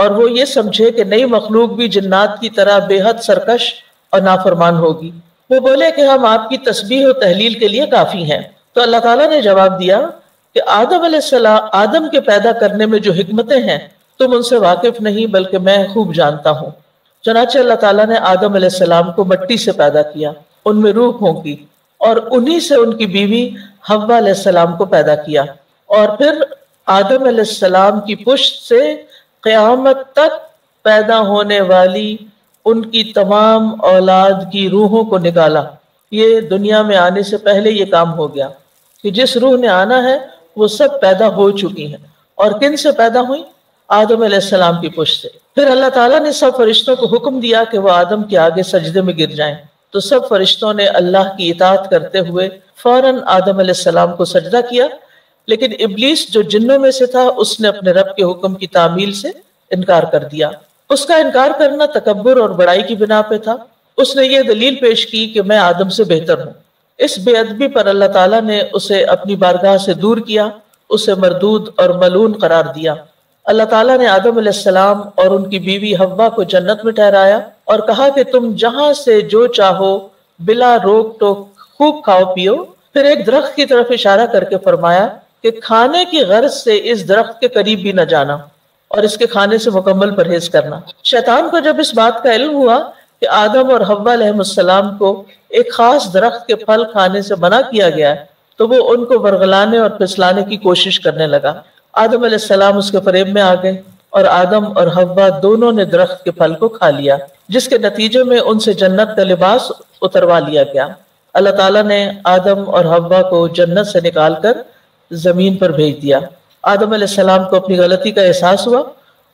اور وہ یہ سمجھے کہ نئی مخلوق بھی جنات کی طرح بے حد سرکش اور نافرمان ہوگی۔ وہ بولے کہ ہم آپ کی تسبیح و تحلیل کے لیے کافی ہیں۔ تو اللہ تعالیٰ نے جواب دیا کہ آدم علیہ السلام، آدم کے پیدا کرنے میں جو حکمتیں ہیں تم ان سے واقف نہیں، بلکہ میں خوب جانتا ہوں۔ چنانچہ اللہ تعالیٰ نے آدم علیہ السلام کو مٹی سے پیدا کیا، ان میں روح پھونکی، اور انہی سے ان کی بیوی حوا علیہ السلام کو پیدا کیا، اور پھر آدم علیہ السلام کی پشت سے قیامت تک پیدا ہونے والی ان کی تمام اولاد کی روحوں کو نکالا۔ یہ دنیا میں آنے سے پہلے یہ کام ہو گیا کہ جس روح نے آنا ہے وہ سب پیدا ہو چکی ہیں۔ اور کن سے پیدا ہوئی؟ آدم علیہ السلام کی پشت سے۔ پھر اللہ تعالیٰ نے سب فرشتوں کو حکم دیا کہ وہ آدم کے آگے سجدے میں گر جائیں، تو سب فرشتوں نے اللہ کی اطاعت کرتے ہوئے فوراً آدم علیہ السلام کو سجدہ کیا، لیکن ابلیس جو جنوں میں سے تھا اس نے اپنے رب کے حکم کی تعمیل سے انکار کر دیا۔ اس کا انکار کرنا تکبر اور بڑائی کی بنا پہ تھا۔ اس نے یہ دلیل پیش کی کہ میں آدم سے بہتر ہوں۔ اس بے ادبی پر اللہ تعالیٰ نے اسے اپنی بارگاہ سے دور کیا، اسے مردود اور ملعون قرار دیا۔ اللہ تعالیٰ نے آدم علیہ السلام اور ان کی بیوی حوا کو جنت میں ٹھہرایا اور کہا کہ تم جہاں سے جو چاہو بلا روک ٹوک خوب کھاؤ پیو۔ پھر ایک درخت کی طرف اشارہ کر کے فرمایا کہ کھانے کی غرض سے اس درخت کے قریب بھی نہ جانا اور اس کے کھانے سے مکمل پرہیز کرنا۔ شیطان کو جب اس بات کا علم ہوا کہ آدم اور حوا علیہ السلام کو ایک خاص درخت کے پھل کھانے سے منع کیا گیا ہے، تو وہ ان کو ورغلانے اور پھسلانے کی کوشش کرنے لگا۔ آدم علیہ السلام اس کے فریب میں آ گئے اور آدم اور حوا دونوں نے درخت کے پھل کو کھا لیا، جس کے نتیجے میں ان سے جنت کا لباس اتروا لیا گیا۔ اللہ تعالیٰ نے آدم اور حوا کو جنت سے نکال کر زمین پر بھیج دیا۔ آدم علیہ السلام کو اپنی غلطی کا احساس ہوا،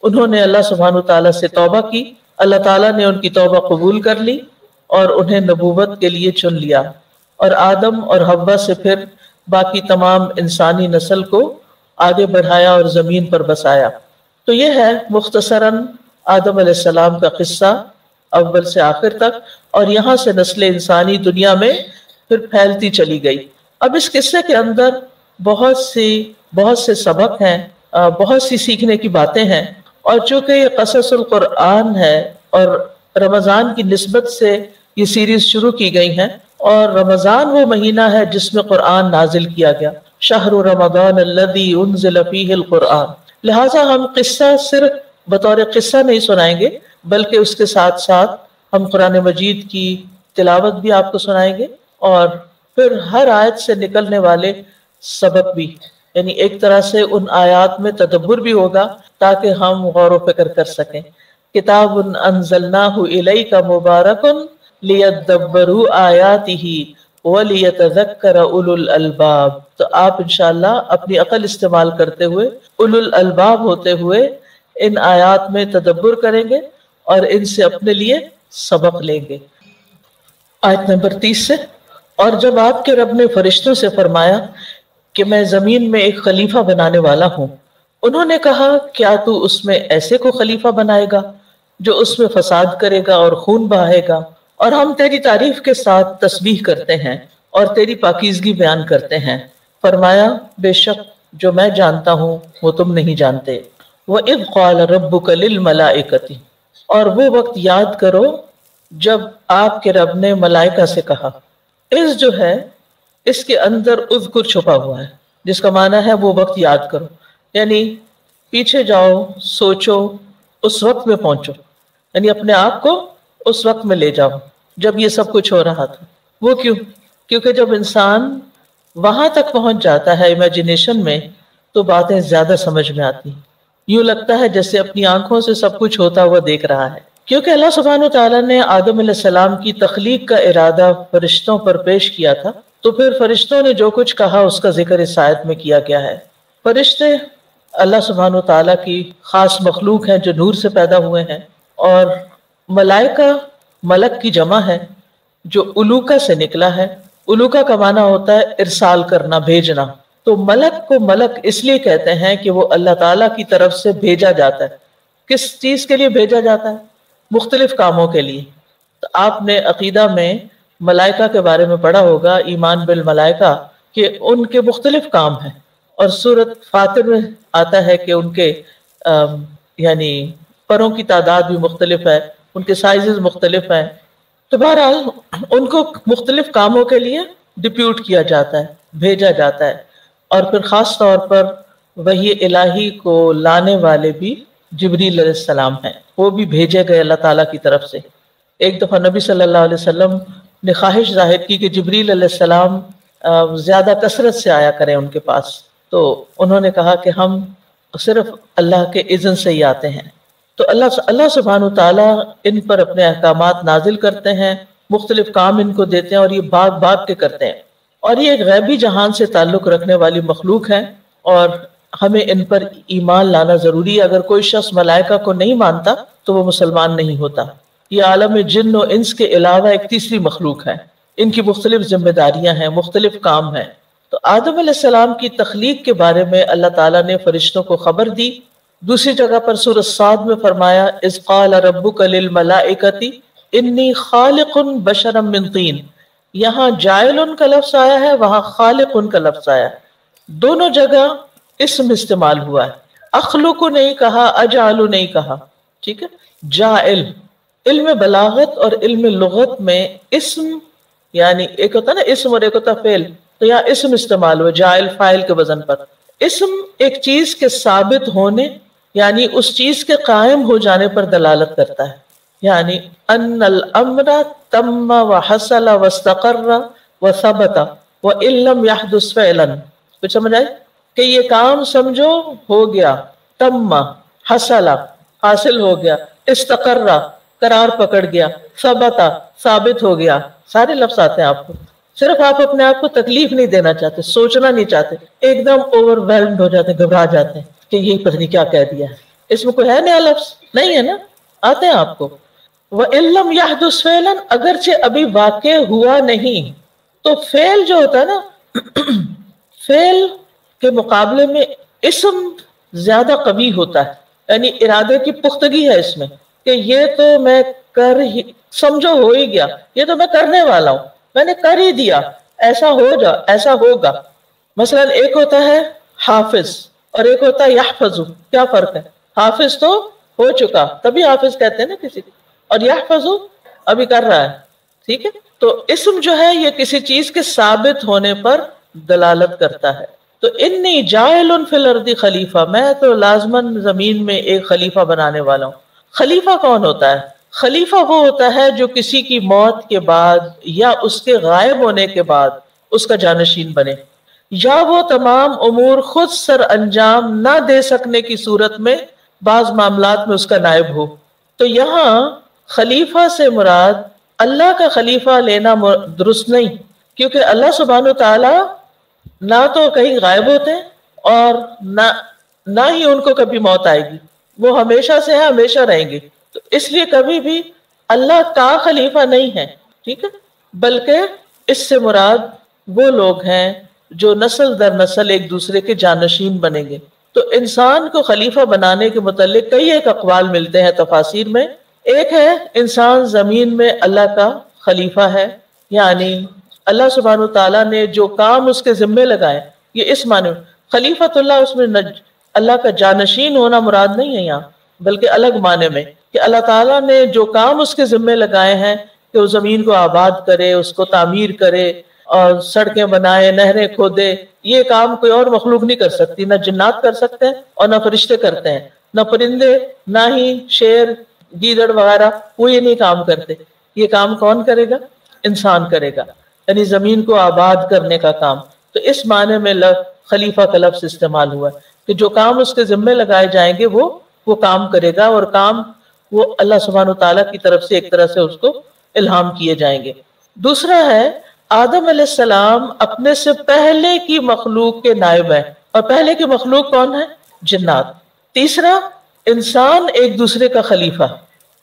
انہوں نے اللہ سبحانہ تعالیٰ سے توبہ کی، اللہ تعالیٰ نے ان کی توبہ قبول کر لی اور انہیں نبوت کے لیے چن لیا، اور آدم اور حوا سے پھر باقی تمام انسانی نسل کو آگے بڑھایا اور زمین پر بسایا۔ تو یہ ہے مختصراً آدم علیہ السلام کا قصہ اول سے آخر تک، اور یہاں سے نسل انسانی دنیا میں پھر پھیلتی چلی گئی۔ اب اس قصے کے اندر بہت سے سبق ہیں، بہت سی سیکھنے کی باتیں ہیں، اور چونکہ یہ قصص القرآن ہے اور رمضان کی نسبت سے یہ سیریز شروع کی گئی ہیں، اور رمضان وہ مہینہ ہے جس میں قرآن نازل کیا گیا، شہر رمضان الذی انزل فیہ القرآن، لہٰذا ہم قصہ صرف بطور قصہ نہیں سنائیں گے، بلکہ اس کے ساتھ ساتھ ہم قرآن مجید کی تلاوت بھی آپ کو سنائیں گے، اور پھر ہر آیت سے نکلنے والے سبق بھی، یعنی ایک طرح سے ان آیات میں تدبر بھی ہوگا تاکہ ہم غور و فکر کر سکیں۔ کتاب انزلناہ الیک مبارک لیدبروا آیاتہ ولیتذکر اولو الالباب۔ تو آپ انشاءاللہ اپنی عقل استعمال کرتے ہوئے، اولو الالباب ہوتے ہوئے ان آیات میں تدبر کریں گے اور ان سے اپنے لیے سبق لیں گے۔ آیت نمبر 30 سے، اور جب آپ کے رب نے فرشتوں سے فرمایا کہ میں زمین میں ایک خلیفہ بنانے والا ہوں، انہوں نے کہا کیا تو اس میں ایسے کو خلیفہ بنائے گا جو اس میں فساد کرے گا اور خون بہائے گا؟ اور ہم تیری تعریف کے ساتھ تسبیح کرتے ہیں اور تیری پاکیزگی بیان کرتے ہیں۔ فرمایا بے شک جو میں جانتا ہوں وہ تم نہیں جانتے۔ وَإِذْ قَالَ رَبُّكَ لِلْمَلَائِكَةِ، اور وہ وقت یاد کرو جب آپ کے رب نے ملائکہ سے کہا۔ اس جو ہے اس کے اندر اذکر چھپا ہوا ہے، جس کا معنی ہے وہ وقت یاد کرو، یعنی پیچھے جاؤ، سوچو، اس وقت میں پہنچو، یعنی اپنے آپ کو اس وقت میں لے جاؤ جب یہ سب کچھ ہو رہا تھا۔ وہ کیوں؟ کیونکہ جب انسان وہاں تک پہنچ جاتا ہے امیجنیشن میں تو باتیں زیادہ سمجھ میں آتی ہیں، یوں لگتا ہے جیسے اپنی آنکھوں سے سب کچھ ہوتا ہوا دیکھ رہا ہے۔ کیونکہ اللہ سبحانہ تعالیٰ نے آدم علیہ السلام کی تخلیق کا ارادہ فرشتوں پر پیش کیا تھا، تو پھر فرشتوں نے جو کچھ کہا اس کا ذکر اس آیت میں کیا گیا ہے۔ فرشتے اللہ سبحانہ تعالیٰ کی خاص مخلوق ہیں جو نور سے پیدا ہوئے ہیں، اور ملائکہ ملک کی جمع ہے جو الوکا سے نکلا ہے۔ الوکا کا معنی ہوتا ہے ارسال کرنا، بھیجنا۔ تو ملک کو ملک اس لیے کہتے ہیں کہ وہ اللہ تعالیٰ کی طرف سے بھیجا جاتا ہے۔ کس چیز کے لیے بھیجا جاتا ہے؟ مختلف کاموں کے لیے۔ تو آپ نے عقیدہ میں ملائکہ کے بارے میں پڑھا ہوگا، ایمان بالملائکہ، کہ ان کے مختلف کام ہیں، اور سورۃ فاطر میں آتا ہے کہ ان کے یعنی پروں کی تعداد بھی مختلف ہے، ان کے سائزز مختلف ہیں. تو بہرحال ان کو مختلف کاموں کے لیے ڈپیوٹ کیا جاتا ہے، بھیجا جاتا ہے. اور پھر خاص طور پر وحی الہی کو لانے والے بھی جبریل علیہ السلام ہیں، وہ بھی بھیجے گئے اللہ تعالیٰ کی طرف سے. ایک دفعہ نبی صلی اللہ علیہ وسلم نے خواہش ظاہر کی کہ جبریل علیہ السلام زیادہ کثرت سے آیا کریں ان کے پاس. تو انہوں نے کہا کہ ہم صرف اللہ کے اذن سے ہی آتے ہیں. تو اللہ سبحانہ تعالیٰ ان پر اپنے احکامات نازل کرتے ہیں، مختلف کام ان کو دیتے ہیں اور یہ بھاگ بھاگ کے کرتے ہیں. اور یہ ایک غیبی جہان سے تعلق رکھنے والی مخلوق ہے اور ہمیں ان پر ایمان لانا ضروری ہے. اگر کوئی شخص ملائکہ کو نہیں مانتا تو وہ مسلمان نہیں ہوتا. یہ عالم جن و انس کے علاوہ ایک تیسری مخلوق ہے، ان کی مختلف ذمہ داریاں ہیں، مختلف کام ہیں. تو آدم علیہ السلام کی تخلیق کے بارے میں اللہ تعالیٰ نے فرشتوں کو خبر دی. دوسری جگہ پر سورۃ صاد میں فرمایا اذ قال ربک للملائکۃ انی خالق بشرا من طین. یہاں جائل کا لفظ آیا ہے، وہاں خالق کا لفظ آیا ہے. دونوں جگہ اسم استعمال ہوا ہے. اخلق نہیں کہا، اجعل نہیں کہا. ٹھیک ہے. جائل، علم بلاغت اور علم لغت میں اسم یعنی ایک ہوتا ہے نا اسم اور ایک ہوتا فعل، تو یہاں اسم استعمال ہوا جائل فاعل کے وزن پر. اسم ایک چیز کے ثابت ہونے یعنی اس چیز کے قائم ہو جانے پر دلالت کرتا ہے. یعنی ان الامر تم وحصل واستقر وثبت وان لم يحدث فعلا. کچھ سمجھ آئی کہ یہ کام سمجھو ہو گیا، تم حصل حاصل ہو گیا، استقر قرار پکڑ گیا، ثبت ثابت ہو گیا. سارے لفظ آتے ہیں آپ کو. صرف آپ اپنے آپ کو تکلیف نہیں دینا چاہتے، سوچنا نہیں چاہتے، ایک دم اوور ویلڈ ہو جاتے، گھبرا جاتے ہیں کہ یہ پتہ نہیں کیا کہہ دیا ہے. اس میں کوئی ہے نیا لفظ نہیں ہے نا، آتے ہیں آپ کو. وَإِن لَّمْ يَحْدُثْ فَعْلًا، اگرچہ ابھی واقع ہوا نہیں. تو فعل جو ہوتا ہے نا، فعل کے مقابلے میں اسم زیادہ قوی ہوتا ہے. یعنی ارادے کی پختگی ہے اس میں کہ یہ تو میں کر ہی سمجھو ہو ہی گیا، یہ تو میں کرنے والا ہوں، میں نے کر ہی دیا، ایسا ہو جا ایسا ہوگا. مثلا ایک ہوتا ہے حافظ اور ایک ہوتا ہے یحفظ. کیا فرق ہے؟ حافظ تو ہو چکا تبھی حافظ کہتے ہیں نا کسی کو، اور یحفظ ابھی کر رہا ہے. ٹھیک ہے. تو اسم جو ہے یہ کسی چیز کے ثابت ہونے پر دلالت کرتا ہے. تو انی جاعل فی الارض خلیفہ، میں تو لازماً زمین میں ایک خلیفہ بنانے والا ہوں. خلیفہ کون ہوتا ہے؟ خلیفہ وہ ہوتا ہے جو کسی کی موت کے بعد یا اس کے غائب ہونے کے بعد اس کا جانشین بنے، یا وہ تمام امور خود سر انجام نہ دے سکنے کی صورت میں بعض معاملات میں اس کا نائب ہو. تو یہاں خلیفہ سے مراد اللہ کا خلیفہ لینا درست نہیں، کیونکہ اللہ سبحانہ تعالی نہ تو کہیں غائب ہوتے ہیں اور نہ ہی ان کو کبھی موت آئے گی. وہ ہمیشہ سے ہیں، ہمیشہ رہیں گے. تو اس لیے کبھی بھی اللہ کا خلیفہ نہیں ہے. ٹھیک ہے. بلکہ اس سے مراد وہ لوگ ہیں جو نسل در نسل ایک دوسرے کے جانشین بنیں گے. تو انسان کو خلیفہ بنانے کے متعلق کئی ایک اقوال ملتے ہیں تفاسیر میں. ایک ہے انسان زمین میں اللہ کا خلیفہ ہے، یعنی اللہ سبحانہ تعالیٰ نے جو کام اس کے ذمے لگائے، یہ اس معنی خلیفۃ اللہ، اس میں اللہ کا جانشین ہونا مراد نہیں ہے یہاں، بلکہ الگ معنی میں کہ اللہ تعالیٰ نے جو کام اس کے ذمے لگائے ہیں کہ وہ زمین کو آباد کرے، اس کو تعمیر کرے اور سڑکیں بنائے، نہریں کھودے. یہ کام کوئی اور مخلوق نہیں کر سکتی، نہ جنات کر سکتے ہیں اور نہ فرشتے کرتے ہیں، نہ پرندے، نہ ہی شیر گیدڑ وغیرہ، وہ یہ نہیں کام کرتے. یہ کام کون کرے گا؟ انسان کرے گا، یعنی زمین کو آباد کرنے کا کام. تو اس معنی میں خلیفہ کا لفظ استعمال ہوا ہے کہ جو کام اس کے ذمے لگائے جائیں گے وہ کام کرے گا، اور کام وہ اللہ سبحانہ تعالیٰ کی طرف سے ایک طرح سے اس کو الہام کیے جائیں گے. دوسرا ہے آدم علیہ السلام اپنے سے پہلے کی مخلوق کے نائب ہیں، اور پہلے کی مخلوق کون ہے؟ جنات. تیسرا انسان ایک دوسرے کا خلیفہ،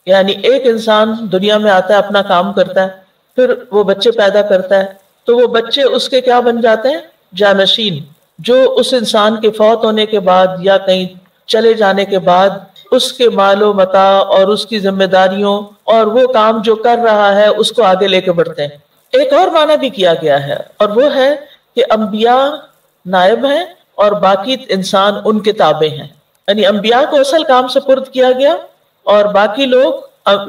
یعنی ایک انسان دنیا میں آتا ہے، اپنا کام کرتا ہے، پھر وہ بچے پیدا کرتا ہے، تو وہ بچے اس کے کیا بن جاتے ہیں؟ جانشین، جو اس انسان کے فوت ہونے کے بعد یا کہیں چلے جانے کے بعد اس کے مال و متاع اور اس کی ذمہ داریوں اور وہ کام جو کر رہا ہے اس کو آگے لے کے بڑھتے ہیں. ایک اور معنی بھی کیا گیا ہے، اور وہ ہے کہ انبیاء نائب ہیں اور باقی انسان ان کے تابع ہیں. یعنی انبیاء کو اصل کام سپرد کیا گیا اور باقی لوگ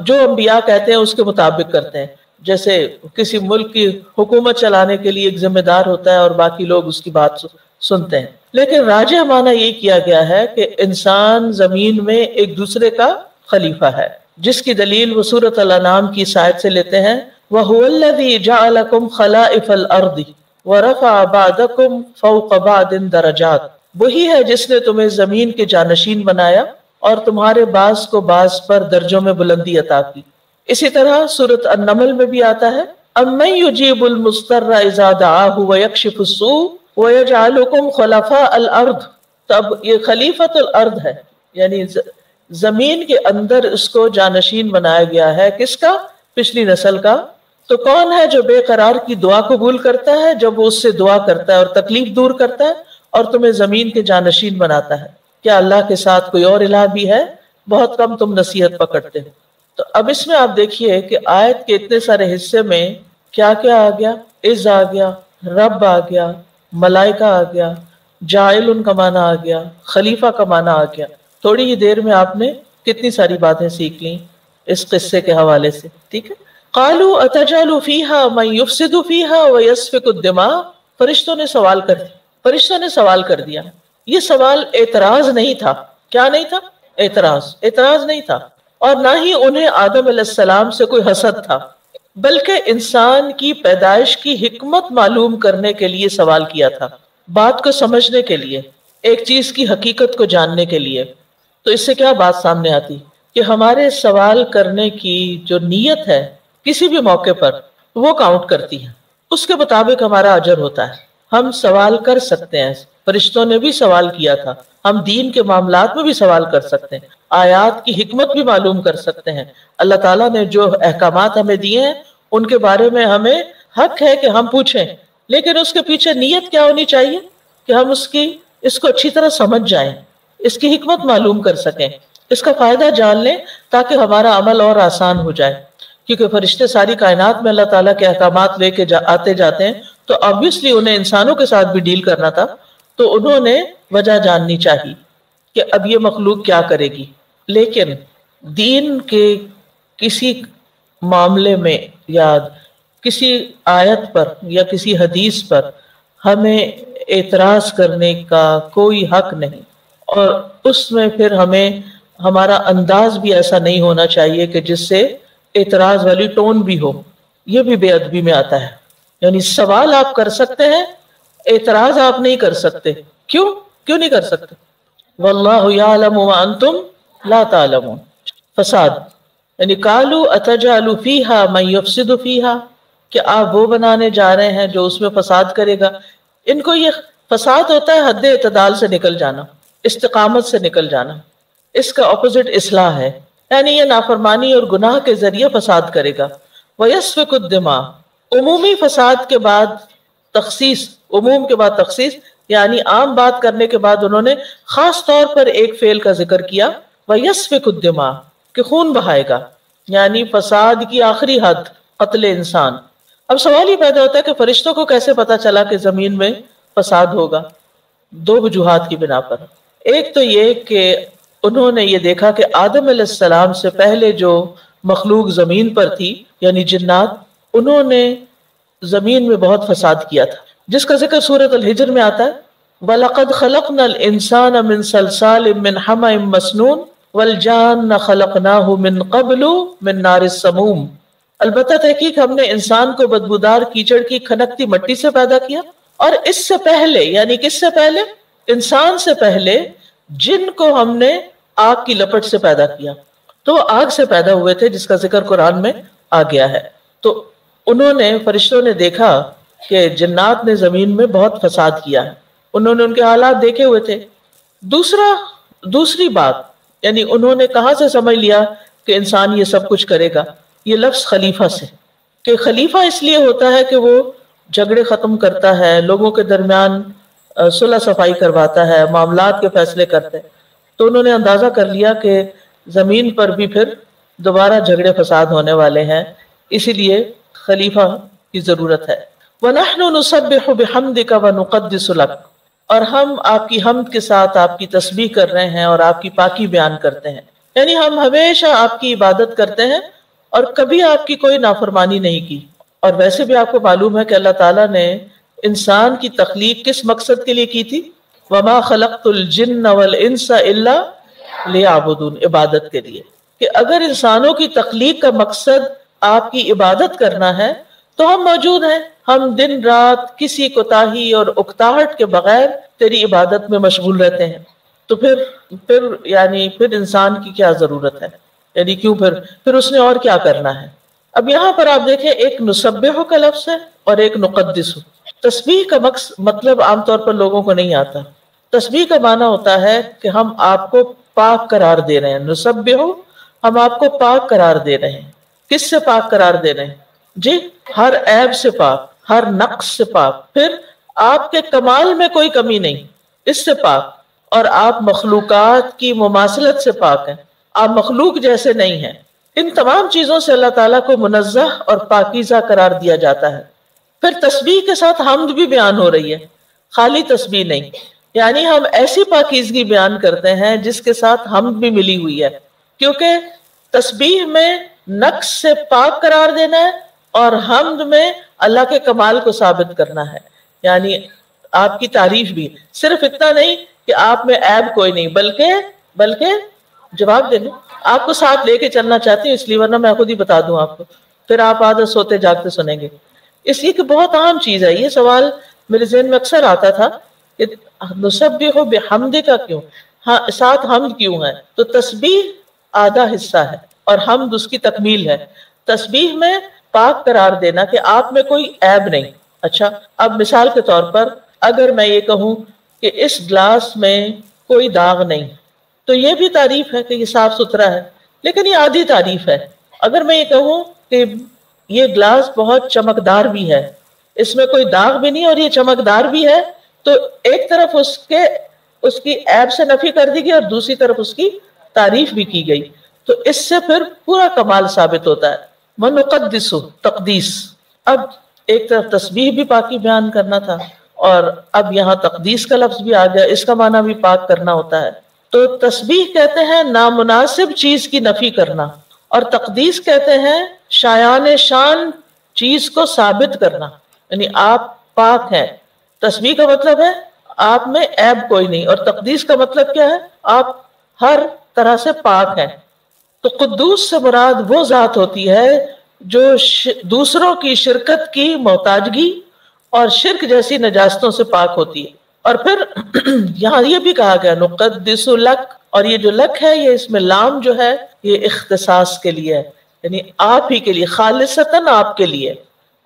جو انبیاء کہتے ہیں اس کے مطابق کرتے ہیں. جیسے کسی ملک کی حکومت چلانے کے لیے ایک ذمہ دار ہوتا ہے اور باقی لوگ اس کی بات سنتے ہیں. لیکن راجح معنی یہ کیا گیا ہے کہ انسان زمین میں ایک دوسرے کا خلیفہ ہے، جس کی دلیل وہ سورۃ الانعام کی اس آیت سے لیتے ہیں وَهُوَ الَّذِي جَعَلَكُمْ خَلَائِفَ الْأَرْضِ وَرَفَعَ بَعْضَكُمْ فَوْقَ بَعْضٍ دَرَجَاتٍ. وہی ہے جس نے تمہیں زمین کے جانشین بنایا اور تمہارے بعض کو بعض پر درجوں میں بلندی عطا کی. اسی طرح سورۃ النمل میں بھی آتا ہے أَمَّن يُجِيبُ الْمُضْطَرَّ إِذَا دَعَاهُ وَيَكْشِفُ السُّوءَ وَيَجْعَلُكُمْ خُلَفَاءَ الْأَرْضِ. تب یہ خلیفۃ الارض ہے، یعنی زمین کے اندر اس کو جانشین بنایا گیا ہے. کس کا؟ پچھلی نسل کا. تو کون ہے جو بے قرار کی دعا قبول کرتا ہے جب وہ اس سے دعا کرتا ہے اور تکلیف دور کرتا ہے اور تمہیں زمین کے جانشین بناتا ہے؟ کیا اللہ کے ساتھ کوئی اور الہ بھی ہے؟ بہت کم تم نصیحت پکڑتے ہو. تو اب اس میں آپ دیکھیے کہ آیت کے اتنے سارے حصے میں کیا کیا آ گیا. عز آ گیا، رب آ گیا، ملائکہ آ گیا، جاعل کا معنی آ گیا، خلیفہ کا معنی آ گیا. تھوڑی ہی دیر میں آپ نے کتنی ساری باتیں سیکھ لیں اس قصے کے حوالے سے. ٹھیک ہے. قالوا اتجعل فيها من يفسد فيها ويسفك الدماء. فرشتوں نے سوال کر دیا. یہ سوال اعتراض نہیں تھا. کیا نہیں تھا؟ اعتراض نہیں تھا. اور نہ ہی انہیں آدم علیہ السلام سے کوئی حسد تھا، بلکہ انسان کی پیدائش کی حکمت معلوم کرنے کے لیے سوال کیا تھا، بات کو سمجھنے کے لیے، ایک چیز کی حقیقت کو جاننے کے لیے. تو اس سے کیا بات سامنے آتی کہ ہمارے سوال کرنے کی جو نیت ہے کسی بھی موقع پر وہ کاؤنٹ کرتی ہے، اس کے مطابق ہمارا اجر ہوتا ہے. ہم سوال کر سکتے ہیں. فرشتوں نے بھی سوال کیا تھا. ہم دین کے معاملات میں بھی سوال کر سکتے ہیں، آیات کی حکمت بھی معلوم کر سکتے ہیں. اللہ تعالیٰ نے جو احکامات ہمیں دیے ہیں ان کے بارے میں ہمیں حق ہے کہ ہم پوچھیں، لیکن اس کے پیچھے نیت کیا ہونی چاہیے کہ ہم اس کو اچھی طرح سمجھ جائیں، اس کی حکمت معلوم کر سکیں، اس کا فائدہ جان لیں تاکہ ہمارا عمل اور آسان ہو جائے. کیونکہ فرشتے ساری کائنات میں اللہ تعالیٰ کے احکامات لے کے آتے جاتے ہیں، تو obviously انہیں انسانوں کے ساتھ بھی ڈیل کرنا تھا. تو انہوں نے وجہ جاننی چاہیے کہ اب یہ مخلوق کیا کرے گی. لیکن دین کے کسی معاملے میں یا کسی آیت پر یا کسی حدیث پر ہمیں اعتراض کرنے کا کوئی حق نہیں، اور اس میں پھر ہمارا انداز بھی ایسا نہیں ہونا چاہیے کہ جس سے اعتراض والی ٹون بھی ہو. یہ بھی بے ادبی میں آتا ہے. یعنی سوال آپ کر سکتے ہیں، اعتراض آپ نہیں کر سکتے. کیوں نہیں کر سکتے؟ واللہ یعلم وانتم لا تعلمون. فساد یعنی قالوا اتجعل فیہا من یفسد فیہا، کہ آپ وہ بنانے جا رہے ہیں جو اس میں فساد کرے گا. ان کو یہ فساد ہوتا ہے حد اعتدال سے نکل جانا، استقامت سے نکل جانا. اس کا اپوزٹ اصلاح ہے، یعنی یہ نافرمانی اور گناہ کے ذریعے فساد کرے گا. وَيَسْفِكُ الدِّمَاء، عمومی فساد کے بعد تخصیص، عموم کے بعد تخصیص، یعنی عام بات کرنے کے بعد انہوں نے خاص طور پر ایک فعل کا ذکر کیا، وَيَسْفِكُ الدِّمَاء، کہ خون بہائے گا. یعنی فساد کی آخری حد قتل انسان. اب سوال یہ پیدا ہوتا ہے کہ فرشتوں کو کیسے پتا چلا کہ زمین میں فساد ہوگا؟ دو وجوہات کی بنا پر. ایک تو یہ کہ انہوں نے یہ دیکھا کہ آدم علیہ السلام سے پہلے جو مخلوق زمین پر تھی یعنی جنات، انہوں نے زمین میں بہت فساد کیا تھا، جس کا ذکر سورۃ الحجر میں آتا ہے وَلَقَدْ خَلَقْنَا الْإِنسَانَ مِنْ صَلْصَالٍ مِنْ حَمَإٍ مَسْنُونٍ وَالْجَانَّ خَلَقْنَاهُ مِنْ قَبْلُ مِنْ نَارِ السَّمُومِ. البتہ تحقیق ہم نے انسان کو بدبودار کیچڑ کی کھنکتی مٹی سے پیدا کیا، اور اس سے پہلے یعنی کس سے پہلے؟ انسان سے پہلے جن کو ہم نے آگ کی لپٹ سے پیدا کیا. تو آگ سے پیدا ہوئے تھے، جس کا ذکر قرآن میں آ گیا ہے. تو فرشتوں نے دیکھا کہ جنات نے زمین میں بہت فساد کیا ہے، انہوں نے ان کے حالات دیکھے ہوئے تھے. دوسری بات یعنی انہوں نے کہاں سے سمجھ لیا کہ انسان یہ سب کچھ کرے گا؟ یہ لفظ خلیفہ سے، کہ خلیفہ اس لیے ہوتا ہے کہ وہ جھگڑے ختم کرتا ہے، لوگوں کے درمیان صلح صفائی کرواتا ہے، معاملات کے فیصلے کرتا ہے. تو انہوں نے اندازہ کر لیا کہ زمین پر بھی پھر دوبارہ جھگڑے فساد ہونے والے ہیں، اسی لیے خلیفہ کی ضرورت ہے. وَنَحْنُ نُسَبِّحُ بِحَمْدِكَ وَنُقَدِّسُ لَكَ، اور ہم آپ کی حمد کے ساتھ آپ کی تسبیح کر رہے ہیں اور آپ کی پاکی بیان کرتے ہیں. یعنی ہم ہمیشہ آپ کی عبادت کرتے ہیں اور کبھی آپ کی کوئی نافرمانی نہیں کی. اور ویسے بھی آپ کو معلوم ہے کہ اللہ تعالیٰ نے انسان کی تخلیق کس مقصد کے لیے کی تھی؟ وَمَا خَلَقْتُ الْجِنَّ وَالْإِنسَ إِلَّا لِيَعْبُدُونَ، عبادت کے لیے. کہ اگر انسانوں کی تخلیق کا مقصد آپ کی عبادت کرنا ہے تو ہم موجود ہیں. ہم دن رات کسی کوتاہی اور اکتاہٹ کے بغیر تیری عبادت میں مشغول رہتے ہیں. تو پھر انسان کی کیا ضرورت ہے؟ یعنی کیوں پھر اس نے اور کیا کرنا ہے؟ اب یہاں پر آپ دیکھیں، ایک نسبح کا لفظ ہے اور ایک نقدس. تسبیح کا مطلب عام طور پر لوگوں کو نہیں آتا. تسبیح کا معنی ہوتا ہے کہ ہم آپ کو پاک قرار دے رہے ہیں. نسبح، ہم آپ کو پاک قرار دے رہے ہیں. کس سے پاک قرار دے رہے ہیں؟ جی، ہر عیب سے پاک، ہر نقص سے پاک. پھر آپ کے کمال میں کوئی کمی نہیں، اس سے پاک. اور آپ مخلوقات کی مماثلت سے پاک ہیں، آپ مخلوق جیسے نہیں ہیں. ان تمام چیزوں سے اللہ تعالیٰ کو منزہ اور پاکیزہ قرار دیا جاتا ہے. پھر تسبیح کے ساتھ حمد بھی بیان ہو رہی ہے، خالی تسبیح نہیں. یعنی ہم ایسی پاکیزگی بیان کرتے ہیں جس کے ساتھ حمد بھی ملی ہوئی ہے، کیونکہ تسبیح میں نقص سے پاک قرار دینا ہے اور حمد میں اللہ کے کمال کو ثابت کرنا ہے. یعنی آپ کی تعریف بھی، صرف اتنا نہیں کہ آپ میں عیب کوئی نہیں، بلکہ جواب دے لیں. آپ کو ساتھ لے کے چلنا چاہتی ہوں اس لیے، ورنہ میں خود ہی بتا دوں آپ کو، پھر آپ آدھا سوتے جاگتے سنیں گے. اس لیے کہ بہت عام چیز ہے. یہ سوال میرے ذہن میں اکثر آتا تھا کہ نسبح بحمد کا کیوں، ساتھ حمد کیوں ہے؟ تو تسبیح آدھا حصہ ہے اور حمد اس کی تکمیل ہے. تسبیح میں پاک قرار دینا کہ آپ میں کوئی عیب نہیں. اچھا، اب مثال کے طور پر اگر میں یہ کہوں کہ اس گلاس میں کوئی داغ نہیں، تو یہ بھی تعریف ہے کہ یہ صاف ستھرا ہے، لیکن یہ آدھی تعریف ہے. اگر میں یہ کہوں کہ یہ گلاس بہت چمکدار بھی ہے، اس میں کوئی داغ بھی نہیں اور یہ چمکدار بھی ہے، تو ایک طرف اس کی عیب سے نفی کر دی گئی اور دوسری طرف اس کی تعریف بھی کی گئی. تو اس سے پھر پورا کمال ثابت ہوتا ہے. وَنُقَدِّسُ، تقدیس. اب ایک طرف تسبیح بھی پاکی بیان کرنا تھا اور اب یہاں تقدیس کا لفظ بھی آ گیا، اس کا معنی بھی پاک کرنا ہوتا ہے. تو تسبیح کہتے ہیں نامناسب چیز کی نفی کرنا، اور تقدیس کہتے ہیں شایان شان چیز کو ثابت کرنا. یعنی آپ پاک ہیں. تسبیح کا مطلب ہے آپ میں عیب کوئی نہیں، اور تقدیس کا مطلب کیا ہے؟ آپ ہر طرح سے پاک ہیں. تو قدوس سے مراد وہ ذات ہوتی ہے جو دوسروں کی شرکت کی محتاجگی اور شرک جیسی نجاستوں سے پاک ہوتی ہے. اور پھر یہاں یہ بھی کہا گیا نقدس لک، اور یہ جو لک ہے، یہ اس میں لام جو ہے یہ اختصاص کے لیے ہے، یعنی آپ ہی کے لیے، خالصتاً آپ کے لیے.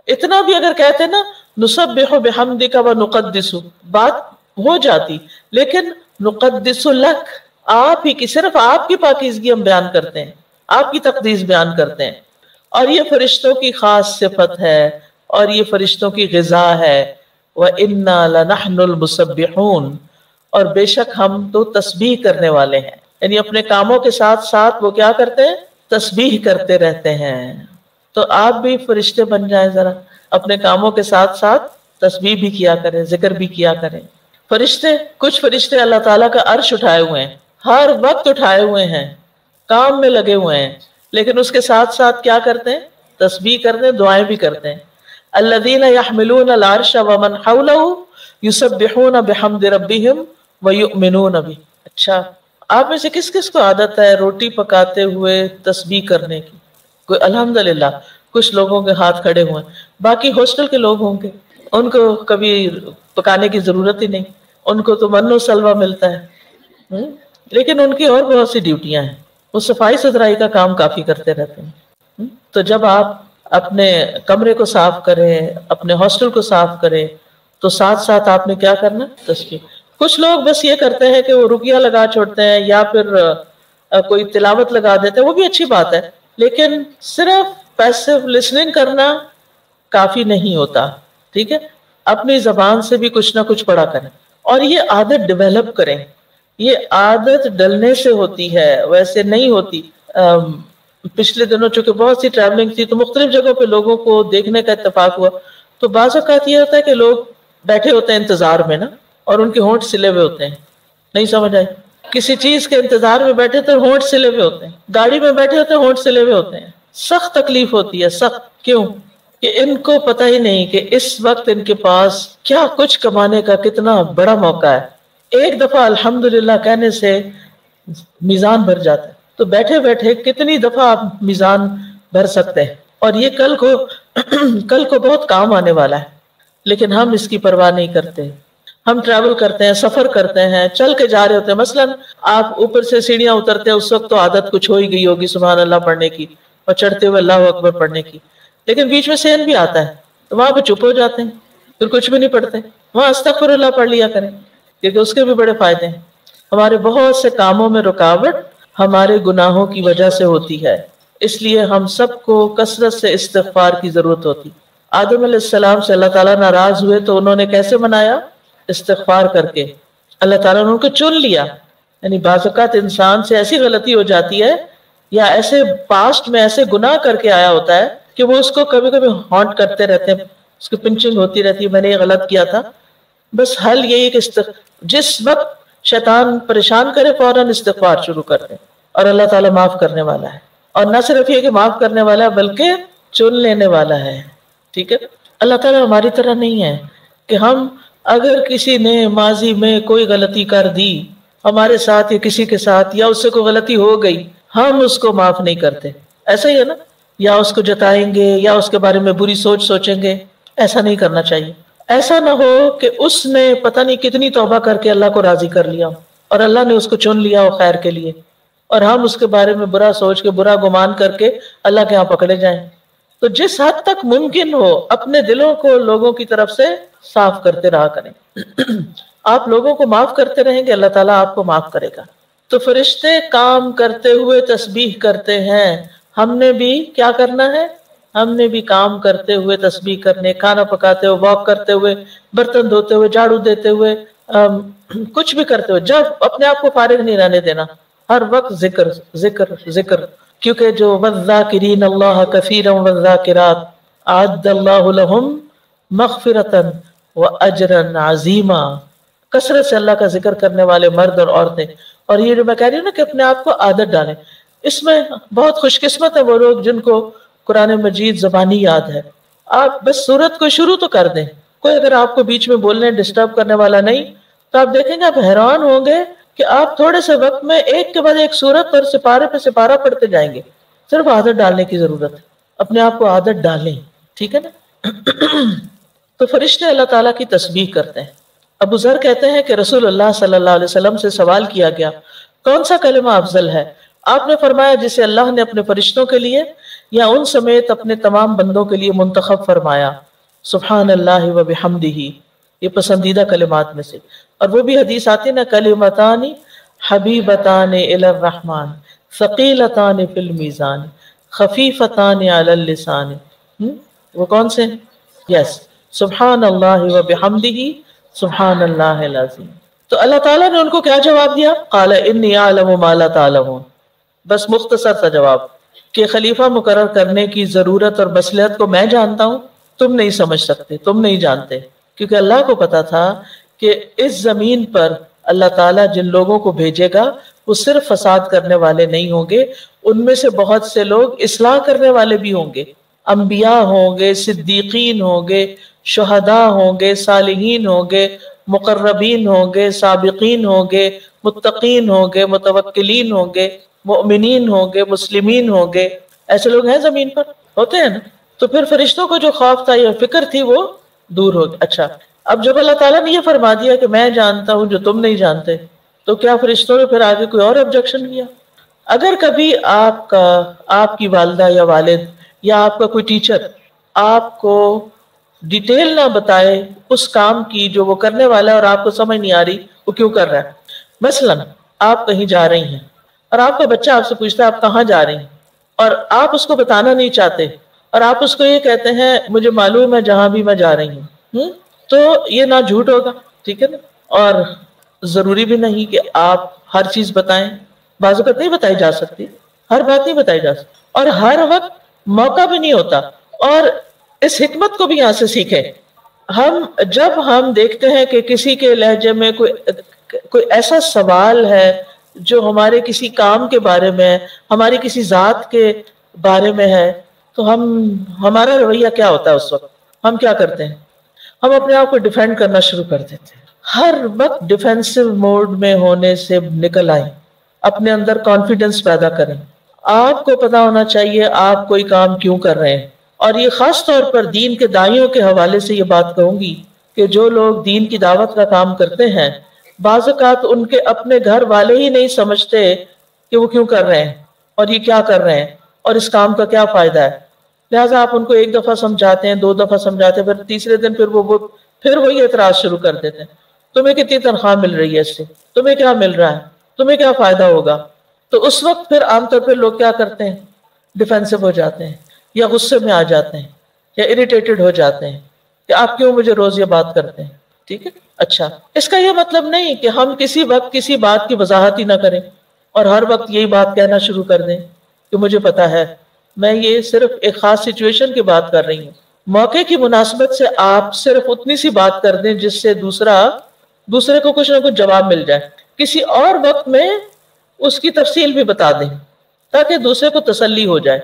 اتنا بھی اگر کہتے نا نسبح بحمدک و نقدس، بات ہو جاتی، لیکن نقدس لک، آپ ہی کی، صرف آپ کی پاکیزگی ہم بیان کرتے ہیں، آپ کی تقدیس بیان کرتے ہیں. اور یہ فرشتوں کی خاص صفت ہے اور یہ فرشتوں کی غذا ہے. وَإِنَّا لَنَحْنُ الْمُسَبِّحُونَ، اور بے شک ہم تو تسبیح کرنے والے ہیں. یعنی اپنے کاموں کے ساتھ ساتھ وہ کیا کرتے ہیں؟ تسبیح کرتے رہتے ہیں. تو آپ بھی فرشتے بن جائیں، ذرا اپنے کاموں کے ساتھ ساتھ تسبیح بھی کیا کریں، ذکر بھی کیا کریں. فرشتے، کچھ فرشتے اللہ تعالیٰ کا عرش اٹھائے ہوئے ہیں، ہر وقت اٹھائے ہوئے ہیں، کام میں لگے ہوئے ہیں، لیکن اس کے ساتھ ساتھ کیا کرتے ہیں؟ تسبیح کرتے ہیں، دعائیں بھی کرتے ہیں. الذین یحملون العرش ومن حولہ یسبحون بحمد ربہم ویؤمنون بہ. اچھا، آپ میں سے کس کس کو عادت ہے روٹی پکاتے ہوئے تسبیح کرنے کی؟ کوئی؟ الحمدللہ کچھ لوگوں کے ہاتھ کھڑے ہوئے ہیں. باقی ہاسٹل کے لوگ ہوں گے، ان کو کبھی پکانے کی ضرورت ہی نہیں، ان کو تو من و سلوہ ملتا ہے. لیکن ان کی اور بہت سی ڈیوٹیاں ہیں، وہ صفائی ستھرائی کا کام کافی کرتے رہتے ہیں. تو جب آپ اپنے کمرے کو صاف کریں، اپنے ہاسٹل کو صاف کریں، تو ساتھ ساتھ آپ نے کیا کرنا؟ تسبیح. کچھ لوگ بس یہ کرتے ہیں کہ وہ رقیہ لگا چھوڑتے ہیں یا پھر کوئی تلاوت لگا دیتے ہیں، وہ بھی اچھی بات ہے، لیکن صرف پیسو لسننگ کرنا کافی نہیں ہوتا. ٹھیک ہے، اپنی زبان سے بھی کچھ نہ کچھ پڑھا کریں اور یہ عادت ڈیولپ کریں. یہ عادت ڈلنے سے ہوتی ہے، ویسے نہیں ہوتی. پچھلے دنوں چونکہ بہت سی ٹریولنگ تھی تو مختلف جگہوں پہ لوگوں کو دیکھنے کا اتفاق ہوا، تو بعض اوقات یہ ہوتا ہے کہ لوگ بیٹھے ہوتے ہیں انتظار میں نا، اور ان کے ہونٹ سلے ہوئے ہوتے ہیں. نہیں سمجھ آئی؟ کسی چیز کے انتظار میں بیٹھے تو ہونٹ سلے ہوئے ہوتے ہیں، گاڑی میں بیٹھے ہوتے ہیں ہونٹ سلے ہوئے ہوتے ہیں، سخت تکلیف ہوتی ہے، سخت. کیوں؟ کہ ان کو پتہ ہی نہیں کہ اس وقت ان کے پاس کیا کچھ کمانے کا کتنا بڑا موقع ہے. ایک دفعہ الحمدللہ کہنے سے میزان بھر جاتا ہے، تو بیٹھے بیٹھے کتنی دفعہ آپ میزان بھر سکتے ہیں، اور یہ کل کو بہت کام آنے والا ہے. لیکن ہم اس کی پرواہ نہیں کرتے. ہم ٹریول کرتے ہیں، سفر کرتے ہیں، چل کے جا رہے ہوتے ہیں. مثلا آپ اوپر سے سیڑھیاں اترتے ہیں، اس وقت تو عادت کچھ ہو ہی گئی ہوگی سبحان اللہ پڑھنے کی اور چڑھتے ہوئے اللہ اکبر پڑھنے کی، لیکن بیچ میں سین بھی آتا ہے تو وہاں پہ چپ ہو جاتے ہیں، پھر کچھ بھی نہیں پڑھتے. وہاں استغفر اللہ پڑھ لیا کریں، کیونکہ اس کے بھی بڑے فائدے ہیں. ہمارے بہت سے کاموں میں رکاوٹ ہمارے گناہوں کی وجہ سے ہوتی ہے، اس لیے ہم سب کو کثرت سے استغفار کی ضرورت ہوتی. آدم علیہ السلام سے اللہ تعالیٰ ناراض ہوئے تو انہوں نے کیسے منایا؟ استغفار کر کے. اللہ تعالیٰ نے ان کو چن لیا. یعنی بعض اوقات انسان سے ایسی غلطی ہو جاتی ہے یا ایسے پاسٹ میں ایسے گناہ کر کے آیا ہوتا ہے کہ وہ اس کو کبھی کبھی ہانٹ کرتے رہتے ہیں، اس کی پنچنگ ہوتی رہتی ہے، میں نے یہ غلط کیا تھا. بس حل یہی کہ جس وقت شیطان پریشان کرے فوراً استغفار شروع کر دیں، اور اللہ تعالیٰ معاف کرنے والا ہے. اور نہ صرف یہ کہ معاف کرنے والا ہے بلکہ چن لینے والا ہے. ٹھیک ہے؟ اللہ تعالیٰ ہماری طرح نہیں ہے کہ ہم اگر کسی نے ماضی میں کوئی غلطی کر دی ہمارے ساتھ یا کسی کے ساتھ، یا اس سے کوئی غلطی ہو گئی، ہم اس کو معاف نہیں کرتے. ایسا ہی ہے نا؟ یا اس کو جتائیں گے یا اس کے بارے میں بری سوچ سوچیں گے. ایسا نہیں کرنا چاہیے. ایسا نہ ہو کہ اس نے پتہ نہیں کتنی توبہ کر کے اللہ کو راضی کر لیا اور اللہ نے اس کو چن لیا ہو خیر کے لیے، اور ہم اس کے بارے میں برا سوچ کے برا گمان کر کے اللہ کے ہاں پکڑے جائیں. تو جس حد تک ممکن ہو اپنے دلوں کو لوگوں کی طرف سے صاف کرتے رہا کریں. آپ لوگوں کو معاف کرتے رہیں گے، اللہ تعالیٰ آپ کو معاف کرے گا. تو فرشتے کام کرتے ہوئے تسبیح کرتے ہیں، ہم نے بھی کیا کرنا ہے؟ ہم نے بھی کام کرتے ہوئے تسبیح کرنے، کھانا پکاتے ہوئے، واک کرتے ہوئے، برتن دھوتے ہوئے، جھاڑو دیتے ہوئے، کچھ بھی کرتے ہوئے، جب اپنے آپ کو فارغ نہیں رہنے دینا. ہر وقت ذکر ذکر ذکر، کیونکہ جو والذاکرین اللہ کثیرا والذاکرات اعد اللہ لہم مغفرتا واجرا عظیما. کثرت سے اللہ کا ذکر کرنے والے مرد اور عورتیں. اور یہ جو میں کہہ رہی ہوں نا کہ اپنے آپ کو عادت ڈالیں، اس میں بہت خوش قسمت ہے وہ لوگ جن کو قرآن مجید زبانی یاد ہے. آپ بس سورت کو شروع تو کر دیں، کوئی اگر آپ کو بیچ میں بولنے ڈسٹرب کرنے والا نہیں تو آپ دیکھیں گے آپ حیران ہوں گے کہ آپ تھوڑے سے وقت میں ایک کے بعد ایک سورت اور سپارے پہ سپارہ پڑھتے جائیں گے. صرف عادت ڈالنے کی ضرورت ہے، اپنے آپ کو عادت ڈالیں. ٹھیک ہے نا؟ تو فرشتے اللہ تعالیٰ کی تسبیح کرتے ہیں. ابو ذر کہتے ہیں کہ رسول اللہ صلی اللہ علیہ وسلم سے سوال کیا گیا کون سا کلمہ افضل ہے؟ آپ نے فرمایا جسے اللہ نے اپنے فرشتوں کے لیے یا ان سمیت اپنے تمام بندوں کے لیے منتخب فرمایا. سبحان اللہ و بحمدہ، یہ پسندیدہ کلمات میں سے. اور وہ بھی حدیث آتی نا کلمتان حبیبتان الی الرحمن ثقیلتان فی المیزان خفیفتان علی اللسان. وہ کون سے؟ یس، سبحان اللہ و بحمدہ سبحان اللہ العظیم. تو اللہ تعالیٰ نے ان کو کیا جواب دیا؟ قال انی اعلم ما لا تعلمون. بس مختصر سا جواب کہ خلیفہ مقرر کرنے کی ضرورت اور مصلحت کو میں جانتا ہوں، تم نہیں سمجھ سکتے، تم نہیں جانتے. کیونکہ اللہ کو پتا تھا کہ اس زمین پر اللہ تعالیٰ جن لوگوں کو بھیجے گا وہ صرف فساد کرنے والے نہیں ہوں گے، ان میں سے بہت سے لوگ اصلاح کرنے والے بھی ہوں گے. انبیاء ہوں گے، صدیقین ہوں گے، شہداء ہوں گے، صالحین ہوں گے، مقربین ہوں گے، سابقین ہوں گے، متقین ہوں گے، متوکلین ہوں گے، مؤمنین ہوں گے، مسلمین ہوں گے. ایسے لوگ ہیں زمین پر، ہوتے ہیں نا. تو پھر فرشتوں کو جو خوف تھا یا فکر تھی وہ دور ہو گئی. اچھا، اب جب اللہ تعالیٰ نے یہ فرما دیا کہ میں جانتا ہوں جو تم نہیں جانتے، تو کیا فرشتوں نے پھر آگے کوئی اور آبجیکشن کیا؟ اگر کبھی آپ کی والدہ یا والد یا آپ کا کوئی ٹیچر آپ کو ڈیٹیل نہ بتائے اس کام کی جو وہ کرنے والا ہے اور آپ کو سمجھ نہیں آ رہی وہ کیوں کر رہا ہے. مثلا آپ کہیں جا رہی ہیں اور آپ کا بچہ آپ سے پوچھتا ہے آپ کہاں جا رہی ہیں، اور آپ اس کو بتانا نہیں چاہتے اور آپ اس کو یہ کہتے ہیں مجھے معلوم ہے جہاں بھی میں جا رہی ہوں، تو یہ نہ جھوٹ ہوگا. ٹھیک ہے نا؟ اور ضروری بھی نہیں کہ آپ ہر چیز بتائیں. بعض اوقات نہیں بتائی جا سکتی، ہر بات نہیں بتائی جا سکتی، اور ہر وقت موقع بھی نہیں ہوتا. اور اس حکمت کو بھی یہاں سے سیکھیں. جب ہم دیکھتے ہیں کہ کسی کے لہجے میں کوئی ایسا سوال ہے جو ہمارے کسی کام کے بارے میں ہے، ہماری کسی ذات کے بارے میں ہے، تو ہمارا رویہ کیا ہوتا ہے اس وقت؟ ہم کیا کرتے ہیں؟ ہم اپنے آپ کو ڈیفینڈ کرنا شروع کر دیتے ہیں. ہر وقت ڈیفینسو موڈ میں ہونے سے نکل آئیں، اپنے اندر کانفیڈنس پیدا کریں. آپ کو پتا ہونا چاہیے آپ کوئی کام کیوں کر رہے ہیں. اور یہ خاص طور پر دین کے دائیوں کے حوالے سے یہ بات کہوں گی کہ جو لوگ دین کی دعوت کا کام کرتے ہیں، بعض اوقات ان کے اپنے گھر والے ہی نہیں سمجھتے کہ وہ کیوں کر رہے ہیں اور یہ کیا کر رہے ہیں اور اس کام کا کیا فائدہ ہے. لہٰذا آپ ان کو ایک دفعہ سمجھاتے ہیں، 2 دفعہ سمجھاتے ہیں، پھر تیسرے دن پھر وہی اعتراض شروع کر دیتے ہیں. تمہیں کتنی تنخواہ مل رہی ہے اس سے؟ تمہیں کیا مل رہا ہے؟ تمہیں کیا فائدہ ہوگا؟ تو اس وقت پھر عام طور پہ لوگ کیا کرتے ہیں؟ ڈیفینسو ہو جاتے ہیں، یا غصے میں آ جاتے ہیں، یا اریٹیٹڈ ہو جاتے ہیں کہ آپ کیوں مجھے روز یہ بات کرتے ہیں. ٹھیک ہے، اچھا، اس کا یہ مطلب نہیں کہ ہم کسی وقت کسی بات کی وضاحت ہی نہ کریں اور ہر وقت یہی بات کہنا شروع کر دیں کہ مجھے پتا ہے. میں یہ صرف ایک خاص سچویشن کی بات کر رہی ہوں. موقع کی مناسبت سے آپ صرف اتنی سی بات کر دیں جس سے دوسرے کو کچھ نہ کچھ جواب مل جائے. کسی اور وقت میں اس کی تفصیل بھی بتا دیں تاکہ دوسرے کو تسلی ہو جائے.